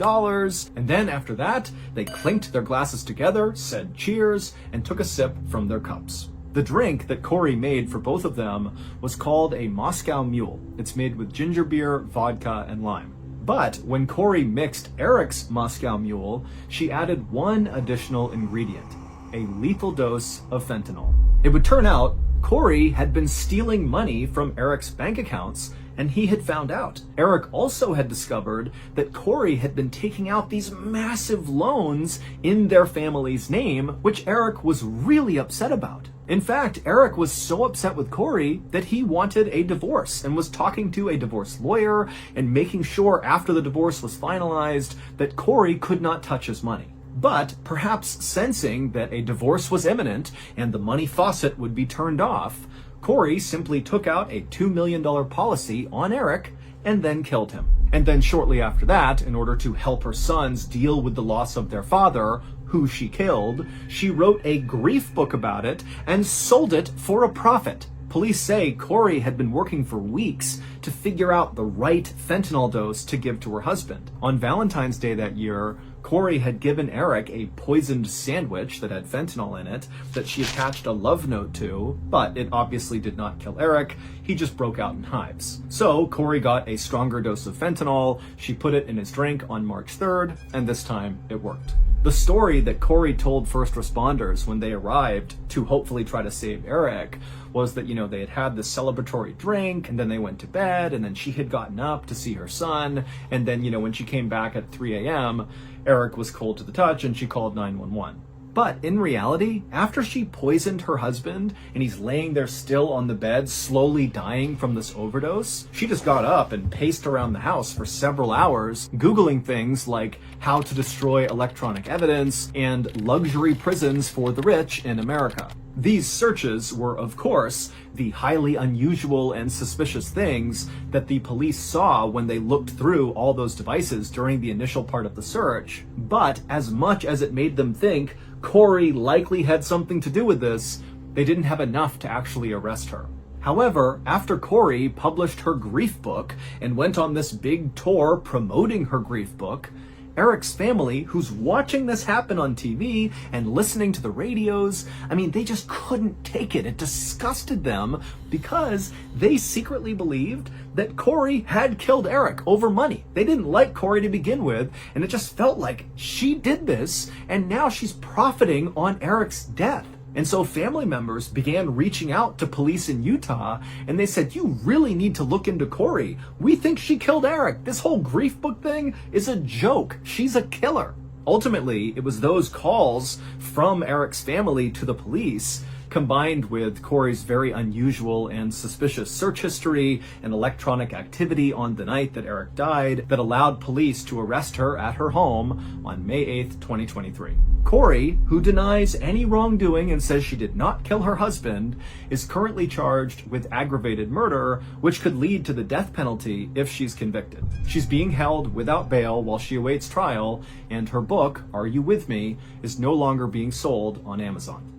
And then after that, they clinked their glasses together, said cheers, and took a sip from their cups. The drink that Corey made for both of them was called a Moscow Mule. It's made with ginger beer, vodka, and lime. But when Corey mixed Eric's Moscow Mule, she added one additional ingredient, a lethal dose of fentanyl. It would turn out Corey had been stealing money from Eric's bank accounts, and he had found out. Eric also had discovered that Corey had been taking out these massive loans in their family's name, which Eric was really upset about. In fact, Eric was so upset with Corey that he wanted a divorce and was talking to a divorce lawyer and making sure after the divorce was finalized that Corey could not touch his money. But perhaps sensing that a divorce was imminent and the money faucet would be turned off, Corey simply took out a $2 million policy on Eric and then killed him. And then shortly after that, in order to help her sons deal with the loss of their father, who she killed, she wrote a grief book about it and sold it for a profit. Police say Corey had been working for weeks to figure out the right fentanyl dose to give to her husband. On Valentine's Day that year, Corey had given Eric a poisoned sandwich that had fentanyl in it that she attached a love note to, but it obviously did not kill Eric. He just broke out in hives. So Corey got a stronger dose of fentanyl, she put it in his drink on March 3rd, and this time it worked. The story that Corey told first responders when they arrived to hopefully try to save Eric was that, they had had this celebratory drink and then they went to bed and then she had gotten up to see her son. And then, when she came back at 3 a.m., Eric was cold to the touch and she called 911. But in reality, after she poisoned her husband and he's laying there still on the bed, slowly dying from this overdose, she just got up and paced around the house for several hours, Googling things like how to destroy electronic evidence and luxury prisons for the rich in America. These searches were, of course, the highly unusual and suspicious things that the police saw when they looked through all those devices during the initial part of the search. But as much as it made them think Corey likely had something to do with this, they didn't have enough to actually arrest her. However, after Corey published her grief book and went on this big tour promoting her grief book, Eric's family, who's watching this happen on TV and listening to the radios, they just couldn't take it. It disgusted them because they secretly believed that Corey had killed Eric over money. They didn't like Corey to begin with, and it just felt like she did this, and now she's profiting on Eric's death. And so family members began reaching out to police in Utah, and they said, you really need to look into Corey. We think she killed Eric. This whole grief book thing is a joke. She's a killer. Ultimately, it was those calls from Eric's family to the police, combined with Corey's very unusual and suspicious search history and electronic activity on the night that Eric died, that allowed police to arrest her at her home on May 8th, 2023. Corey, who denies any wrongdoing and says she did not kill her husband, is currently charged with aggravated murder, which could lead to the death penalty if she's convicted. She's being held without bail while she awaits trial, and her book, Are You With Me?, is no longer being sold on Amazon.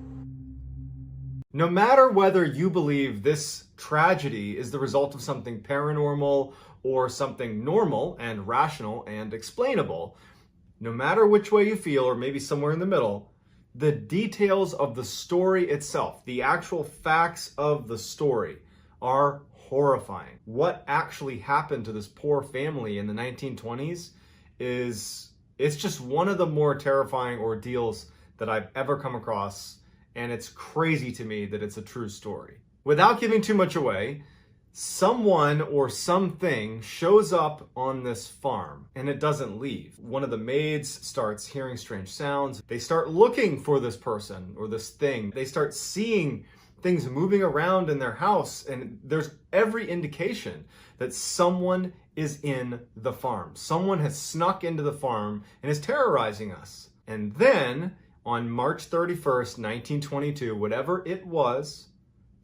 No matter whether you believe this tragedy is the result of something paranormal or something normal and rational and explainable, no matter which way you feel, or maybe somewhere in the middle, the details of the story itself, the actual facts of the story, are horrifying. What actually happened to this poor family in the 1920s it's just one of the more terrifying ordeals that I've ever come across. And it's crazy to me that it's a true story. Without giving too much away, someone or something shows up on this farm and it doesn't leave. One of the maids starts hearing strange sounds. They start looking for this person or this thing. They start seeing things moving around in their house, and there's every indication that someone is in the farm. Someone has snuck into the farm and is terrorizing us. And then on March 31st, 1922, whatever it was,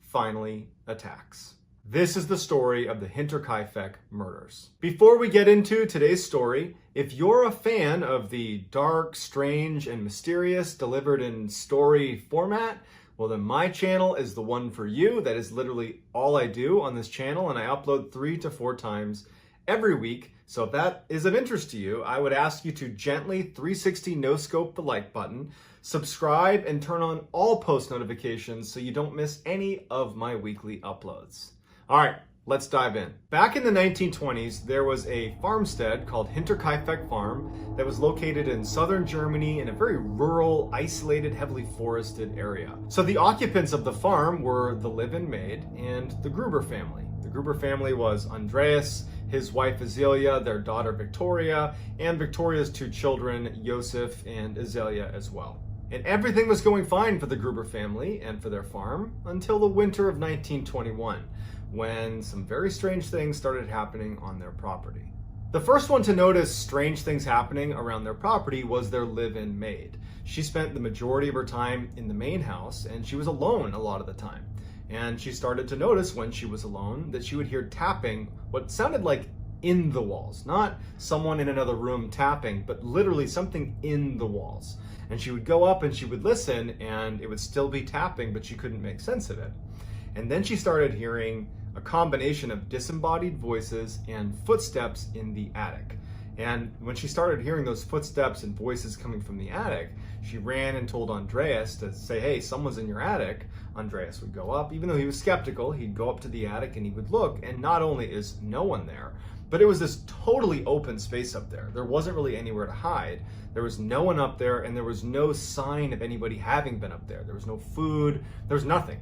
finally attacks. This is the story of the Hinterkaifeck murders. Before we get into today's story, if you're a fan of the dark, strange, and mysterious delivered in story format, well then my channel is the one for you. That is literally all I do on this channel, and I upload 3 to 4 times every week. So if that is of interest to you, I would ask you to gently 360 no-scope the like button, subscribe, and turn on all post notifications so you don't miss any of my weekly uploads. All right, let's dive in. Back in the 1920s, there was a farmstead called Hinterkaifeck Farm that was located in southern Germany in a very rural, isolated, heavily forested area. So the occupants of the farm were the live-in maid and the Gruber family. The Gruber family was Andreas, his wife Azelia, their daughter Victoria, and Victoria's 2 children, Joseph and Azalea as well. And everything was going fine for the Gruber family and for their farm until the winter of 1921, when some very strange things started happening on their property. The first one to notice strange things happening around their property was their live-in maid. She spent the majority of her time in the main house, and she was alone a lot of the time. And she started to notice when she was alone that she would hear tapping, what sounded like in the walls. Not someone in another room tapping, but literally something in the walls. And she would go up and she would listen, and it would still be tapping, but she couldn't make sense of it. And then she started hearing a combination of disembodied voices and footsteps in the attic. And when she started hearing those footsteps and voices coming from the attic, she ran and told Andreas to say, hey, someone's in your attic. Andreas would go up. Even though he was skeptical, he'd go up to the attic and he would look, and not only is no one there, but it was this totally open space up there. There wasn't really anywhere to hide. There was no one up there, and there was no sign of anybody having been up there. There was no food, there was nothing.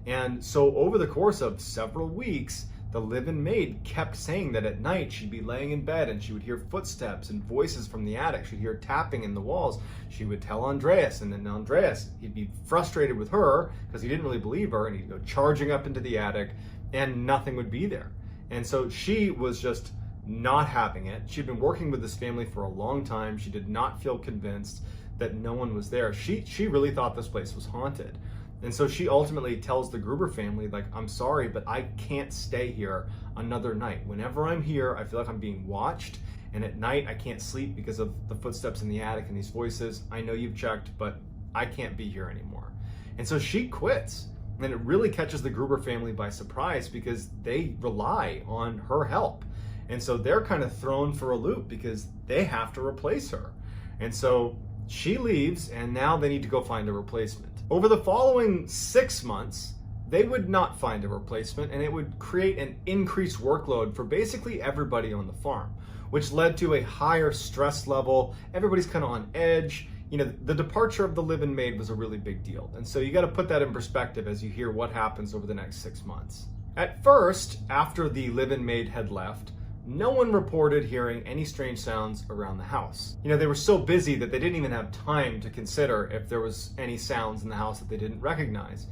And so over the course of several weeks, the live-in maid kept saying that at night she'd be laying in bed and she would hear footsteps and voices from the attic. She'd hear tapping in the walls. She would tell Andreas, and then Andreas, he'd be frustrated with her because he didn't really believe her, and he'd go charging up into the attic and nothing would be there. And so she was just not having it. She'd been working with this family for a long time. She did not feel convinced that no one was there. She really thought this place was haunted. And so she ultimately tells the Gruber family, like, I'm sorry, but I can't stay here another night. Whenever I'm here, I feel like I'm being watched. And at night, I can't sleep because of the footsteps in the attic and these voices. I know you've checked, but I can't be here anymore. And so she quits. And it really catches the Gruber family by surprise because they rely on her help. And so they're kind of thrown for a loop because they have to replace her. And so she leaves, and now they need to go find a replacement. Over the following 6 months, they would not find a replacement, and it would create an increased workload for basically everybody on the farm, which led to a higher stress level. Everybody's kind of on edge. You know, the departure of the live-in maid was a really big deal. And so you got to put that in perspective as you hear what happens over the next 6 months. At first, after the live-in maid had left, no one reported hearing any strange sounds around the house. You know, they were so busy that they didn't even have time to consider if there was any sounds in the house that they didn't recognize.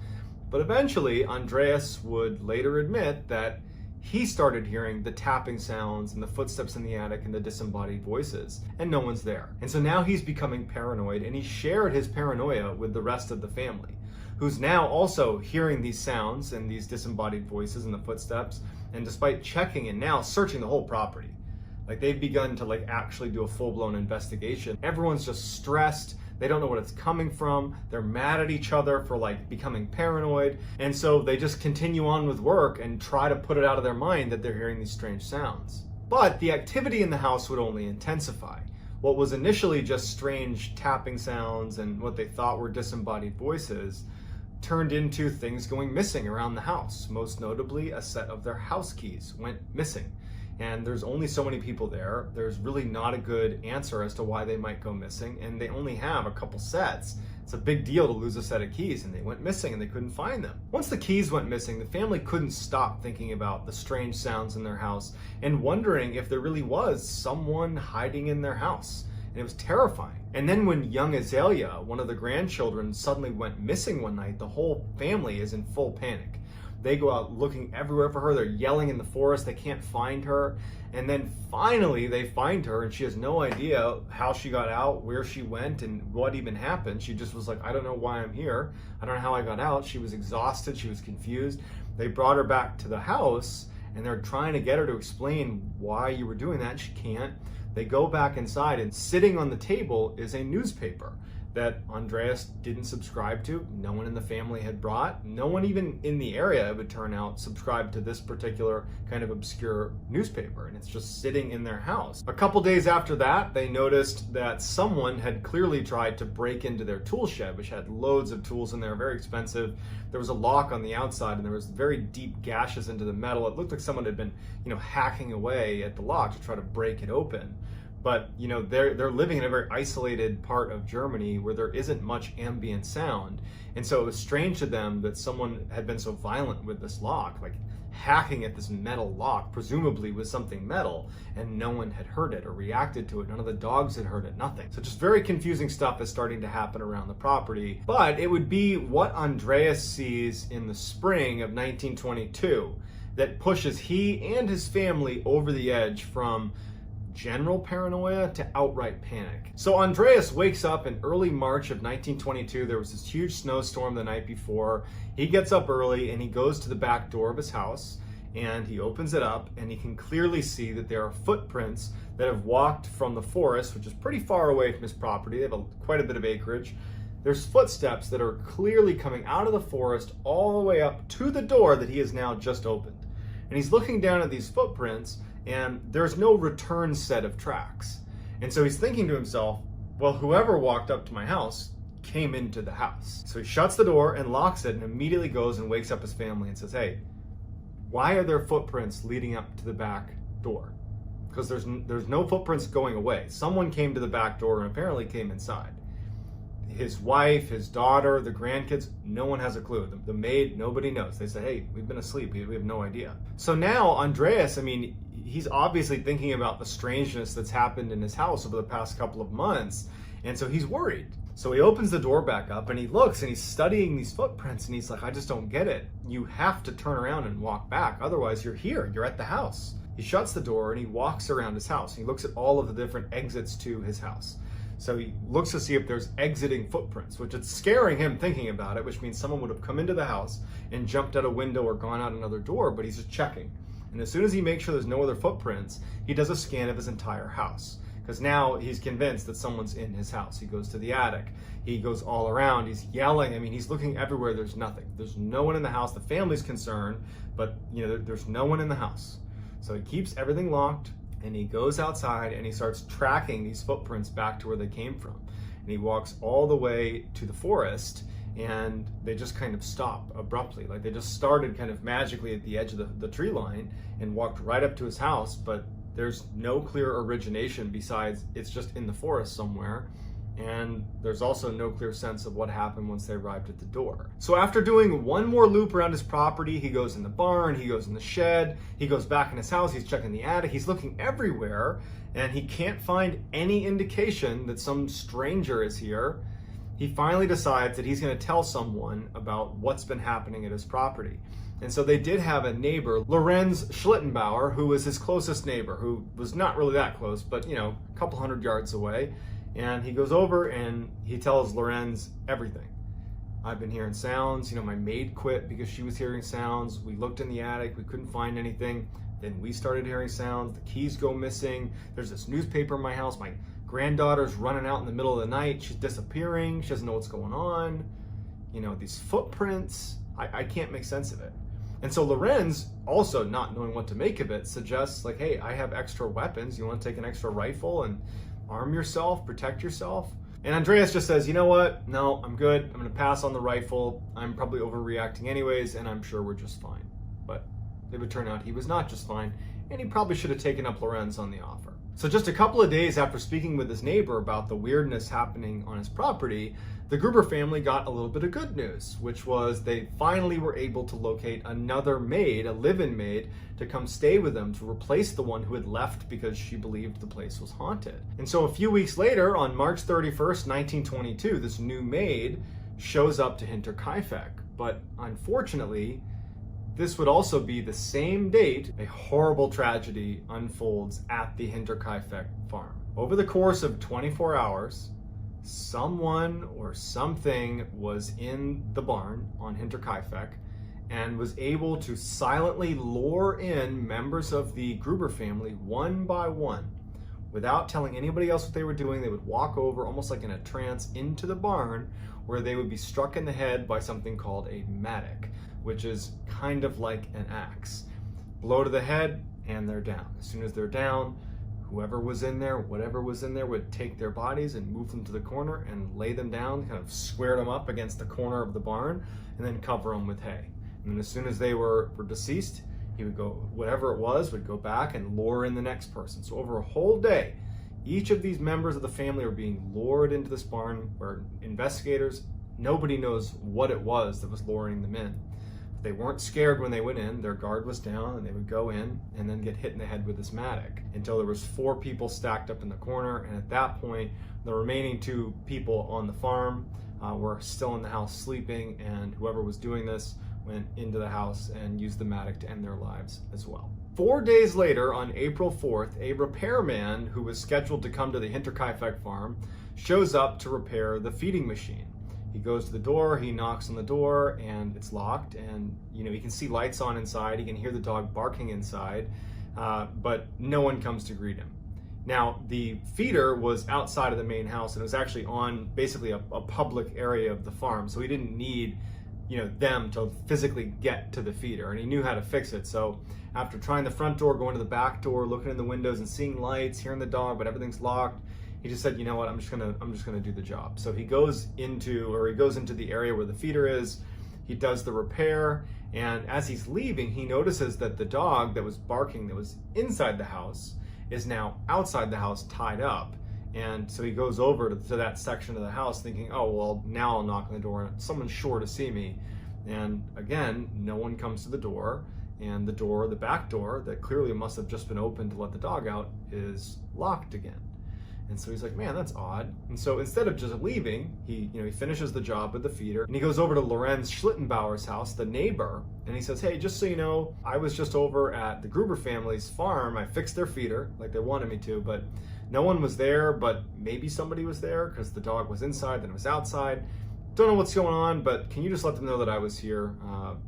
But eventually, Andreas would later admit that he started hearing the tapping sounds and the footsteps in the attic and the disembodied voices, and no one's there. And so now he's becoming paranoid, and he shared his paranoia with the rest of the family, who's now also hearing these sounds and these disembodied voices and the footsteps. And despite checking and now searching the whole property, like they've begun to like actually do a full-blown investigation. Everyone's just stressed. They don't know what it's coming from. They're mad at each other for like becoming paranoid. And so they just continue on with work and try to put it out of their mind that they're hearing these strange sounds. But the activity in the house would only intensify. What was initially just strange tapping sounds and what they thought were disembodied voices turned into things going missing around the house. Most notably, a set of their house keys went missing. And there's only so many people there. There's really not a good answer as to why they might go missing. And they only have a couple sets. It's a big deal to lose a set of keys, and they went missing and they couldn't find them. Once the keys went missing, the family couldn't stop thinking about the strange sounds in their house and wondering if there really was someone hiding in their house. And it was terrifying. And then when young Azalea, one of the grandchildren, suddenly went missing one night, the whole family is in full panic. They go out looking everywhere for her. They're yelling in the forest. They can't find her. And then finally they find her, and she has no idea how she got out, where she went, and what even happened. She just was like, I don't know why I'm here. I don't know how I got out. She was exhausted. She was confused. They brought her back to the house, and they're trying to get her to explain why you were doing that, and she can't. They go back inside, and sitting on the table is a newspaper that Andreas didn't subscribe to. No one in the family had brought. No one even in the area, it would turn out, subscribed to this particular kind of obscure newspaper, and it's just sitting in their house. A couple days after that, they noticed that someone had clearly tried to break into their tool shed, which had loads of tools in there, very expensive. There was a lock on the outside, and there was very deep gashes into the metal. It looked like someone had been, hacking away at the lock to try to break it open. But they're living in a very isolated part of Germany where there isn't much ambient sound. And so it was strange to them that someone had been so violent with this lock, like hacking at this metal lock, presumably with something metal, and no one had heard it or reacted to it. None of the dogs had heard it, nothing. So just very confusing stuff is starting to happen around the property. But it would be what Andreas sees in the spring of 1922 that pushes he and his family over the edge from general paranoia to outright panic. So Andreas wakes up in early March of 1922. There was this huge snowstorm the night before. He gets up early and he goes to the back door of his house and he opens it up, and he can clearly see that there are footprints that have walked from the forest, which is pretty far away from his property. They have quite a bit of acreage. There's footsteps that are clearly coming out of the forest all the way up to the door that he has now just opened. And he's looking down at these footprints, and there's no return set of tracks. And so he's thinking to himself, well, whoever walked up to my house came into the house. So he shuts the door and locks it and immediately goes and wakes up his family and says, hey, why are there footprints leading up to the back door? Because there's no footprints going away. Someone came to the back door and apparently came inside. His wife, his daughter, the grandkids, no one has a clue. The maid, nobody knows. They say, hey, we've been asleep. We have no idea. So now Andreas, I mean, he's obviously thinking about the strangeness that's happened in his house over the past couple of months. And so he's worried. So he opens the door back up and he looks and he's studying these footprints and he's like, I just don't get it. You have to turn around and walk back. Otherwise, you're here. You're at the house. He shuts the door and he walks around his house. He looks at all of the different exits to his house. So he looks to see if there's exiting footprints, which it's scaring him thinking about it, which means someone would have come into the house and jumped out a window or gone out another door, but he's just checking. And as soon as he makes sure there's no other footprints, he does a scan of his entire house. Because now he's convinced that someone's in his house. He goes to the attic. He goes all around. He's yelling. I mean, he's looking everywhere. There's nothing. There's no one in the house. The family's concerned, but there's no one in the house. So he keeps everything locked. And he goes outside and he starts tracking these footprints back to where they came from. And he walks all the way to the forest and they just kind of stop abruptly. Like they just started kind of magically at the edge of the tree line and walked right up to his house, but there's no clear origination besides it's just in the forest somewhere. And there's also no clear sense of what happened once they arrived at the door. So after doing one more loop around his property, he goes in the barn, he goes in the shed, he goes back in his house, he's checking the attic, he's looking everywhere, and he can't find any indication that some stranger is here. He finally decides that he's going to tell someone about what's been happening at his property. And so they did have a neighbor, Lorenz Schlittenbauer, who was his closest neighbor, who was not really that close, but a couple hundred yards away. And he goes over and he tells Lorenz everything. I've been hearing sounds. My maid quit because she was hearing sounds. We looked in the attic. We couldn't find anything. Then we started hearing sounds. The keys go missing. There's this newspaper in my house. My granddaughter's running out in the middle of the night. She's disappearing. She doesn't know what's going on. These footprints. I can't make sense of it. And so Lorenz, also not knowing what to make of it, suggests like, hey, I have extra weapons. You want to take an extra rifle and arm yourself, protect yourself? And Andreas just says, you know what? No, I'm good. I'm going to pass on the rifle. I'm probably overreacting anyways, and I'm sure we're just fine. But it would turn out he was not just fine, and he probably should have taken up Lorenz on the offer. So just a couple of days after speaking with his neighbor about the weirdness happening on his property, the Gruber family got a little bit of good news, which was they finally were able to locate another maid, a live-in maid, to come stay with them to replace the one who had left because she believed the place was haunted. And so a few weeks later, on March 31st, 1922, this new maid shows up to Hinterkaifeck. But unfortunately, this would also be the same date a horrible tragedy unfolds at the Hinterkaifeck farm. Over the course of 24 hours, someone or something was in the barn on Hinterkaifeck and was able to silently lure in members of the Gruber family one by one. Without telling anybody else what they were doing, they would walk over almost like in a trance into the barn where they would be struck in the head by something called a mattock, which is kind of like an axe. Blow to the head and they're down. As soon as they're down, whoever was in there, whatever was in there, would take their bodies and move them to the corner and lay them down, kind of square them up against the corner of the barn, and then cover them with hay. And then as soon as they were deceased, he would go, whatever it was, would go back and lure in the next person. So over a whole day, each of these members of the family are being lured into this barn where investigators, nobody knows what it was that was luring them in. They weren't scared when they went in. Their guard was down and they would go in and then get hit in the head with this mattock until there was 4 people stacked up in the corner. And at that point, the remaining 2 people on the farm were still in the house sleeping, and whoever was doing this went into the house and used the mattock to end their lives as well. 4 days later, on April 4th, a repairman who was scheduled to come to the Hinterkaifeck farm shows up to repair the feeding machine. He goes to the door, he knocks on the door, and it's locked, and he can see lights on inside, he can hear the dog barking inside, but no one comes to greet him. Now, the feeder was outside of the main house, and it was actually on basically a public area of the farm, so he didn't need them to physically get to the feeder, and he knew how to fix it. So after trying the front door, going to the back door, looking in the windows and seeing lights, hearing the dog, but everything's locked, he just said, you know what, I'm just gonna do the job. So he goes into the area where the feeder is, he does the repair, and as he's leaving, he notices that the dog that was barking, that was inside the house, is now outside the house tied up, And so he goes over to that section of the house thinking, oh, well, now I'll knock on the door and someone's sure to see me. And again, no one comes to the door, and the back door that clearly must have just been opened to let the dog out, is locked again. And so he's like, man, that's odd. And so instead of just leaving, he finishes the job with the feeder, and he goes over to Lorenz Schlittenbauer's house, the neighbor, and he says, hey, just so you know, I was just over at the Gruber family's farm. I fixed their feeder like they wanted me to, but no one was there, but maybe somebody was there because the dog was inside, then it was outside. Don't know what's going on, but can you just let them know that I was here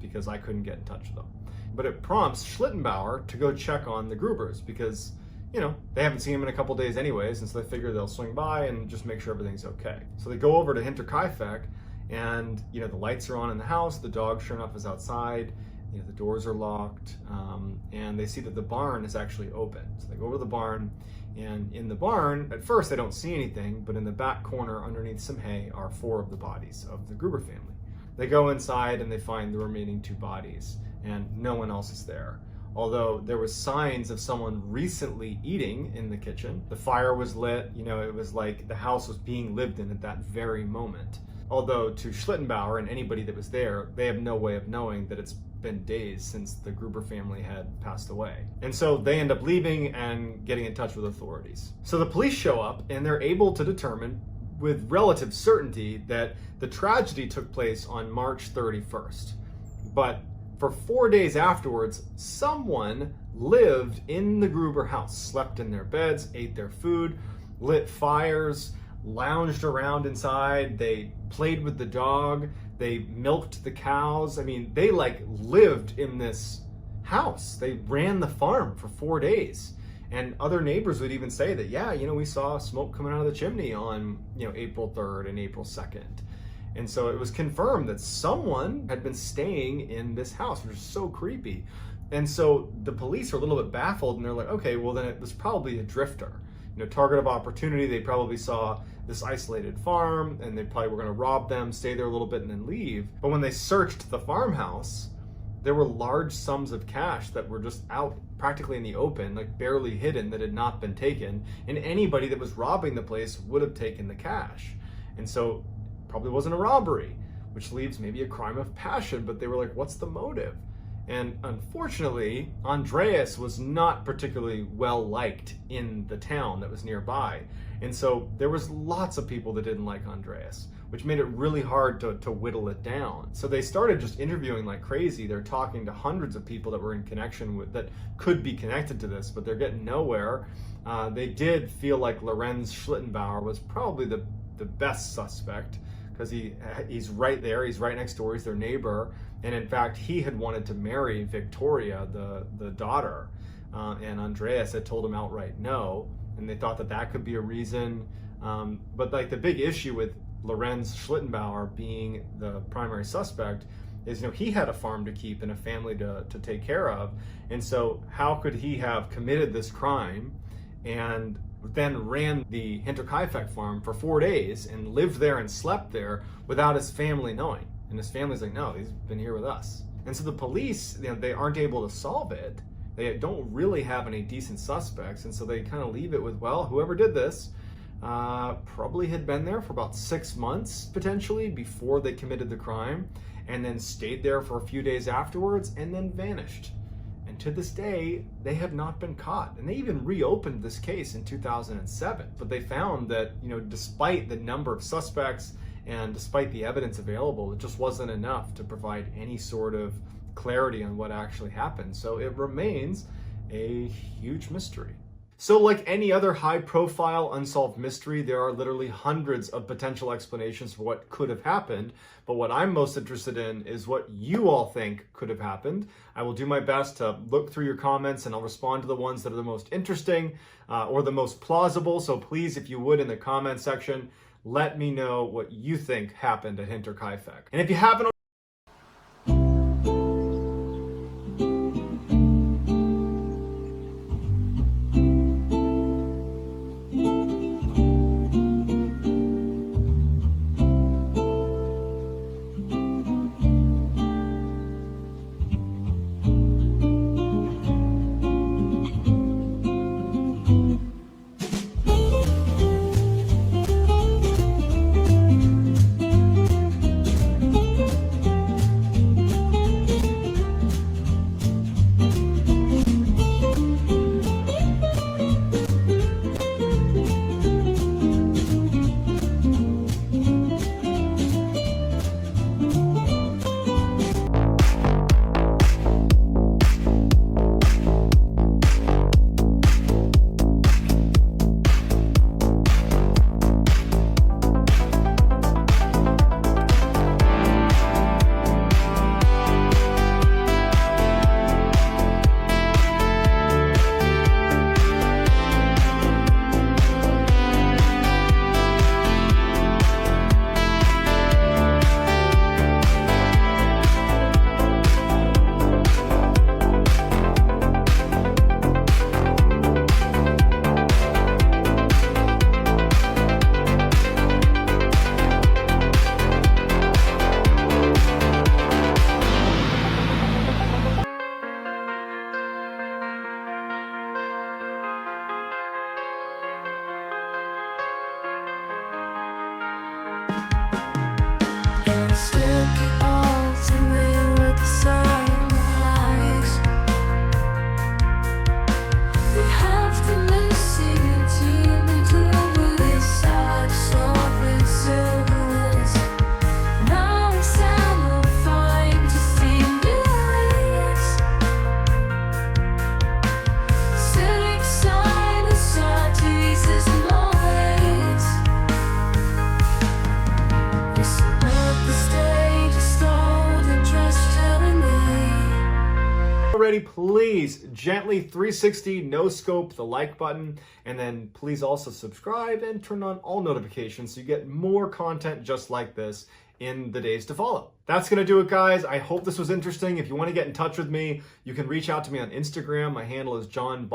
because I couldn't get in touch with them. But it prompts Schlittenbauer to go check on the Grubers because they haven't seen him in a couple days anyways, and so they figure they'll swing by and just make sure everything's okay. So they go over to Hinterkaifeck, and the lights are on in the house, the dog sure enough is outside, the doors are locked, and they see that the barn is actually open. So they go over to the barn, and in the barn, at first they don't see anything, but in the back corner underneath some hay are 4 of the bodies of the Gruber family. They go inside and they find the remaining 2 bodies, and no one else is there. Although there was signs of someone recently eating in the kitchen. The fire was lit, it was like the house was being lived in at that very moment. Although to Schlittenbauer and anybody that was there, they have no way of knowing that it's been days since the Gruber family had passed away. And so they end up leaving and getting in touch with authorities. So the police show up and they're able to determine with relative certainty that the tragedy took place on March 31st. But for 4 days afterwards, someone lived in the Gruber house, slept in their beds, ate their food, lit fires, lounged around inside, they played with the dog, they milked the cows. I mean, they lived in this house. They ran the farm for 4 days. And other neighbors would even say that, yeah, we saw smoke coming out of the chimney on, April 3rd and April 2nd. And so it was confirmed that someone had been staying in this house, which is so creepy. And so the police are a little bit baffled, and they're like, okay, well then it was probably a drifter. Target of opportunity, they probably saw this isolated farm, and they probably were gonna rob them, stay there a little bit, and then leave. But when they searched the farmhouse, there were large sums of cash that were just out practically in the open, barely hidden, that had not been taken. And anybody that was robbing the place would have taken the cash. And so probably wasn't a robbery, which leaves maybe a crime of passion, but they were like, what's the motive? And unfortunately, Andreas was not particularly well liked in the town that was nearby. And so there was lots of people that didn't like Andreas, which made it really hard to whittle it down. So they started just interviewing like crazy. They're talking to hundreds of people that were in connection with, that could be connected to this, but they're getting nowhere. They did feel like Lorenz Schlittenbauer was probably the best suspect, because he's right there, he's right next door, he's their neighbor, and in fact he had wanted to marry Victoria, the daughter, and Andreas had told him outright no, and they thought that could be a reason. But the big issue with Lorenz Schlittenbauer being the primary suspect is, he had a farm to keep and a family to take care of, and so how could he have committed this crime and then ran the Hinterkaifeck farm for 4 days and lived there and slept there without his family knowing? And his family's like, no, he's been here with us. And so the police, they aren't able to solve it. They don't really have any decent suspects, and so they kind of leave it with, well, whoever did this probably had been there for about 6 months, potentially, before they committed the crime, and then stayed there for a few days afterwards, and then vanished. And to this day, they have not been caught. And they even reopened this case in 2007. But they found that, despite the number of suspects and despite the evidence available, it just wasn't enough to provide any sort of clarity on what actually happened. So it remains a huge mystery. So like any other high-profile unsolved mystery, there are literally hundreds of potential explanations for what could have happened, but what I'm most interested in is what you all think could have happened. I will do my best to look through your comments, and I'll respond to the ones that are the most interesting or the most plausible, so please, if you would, in the comment section, let me know what you think happened at Hinterkaifeck. And if you haven't already, please gently 360 no scope the like button, and then please also subscribe and turn on all notifications so you get more content just like this in the days to follow. That's gonna do it, guys. I hope this was interesting. If you want to get in touch with me, you can reach out to me on Instagram. My handle is MrBallen.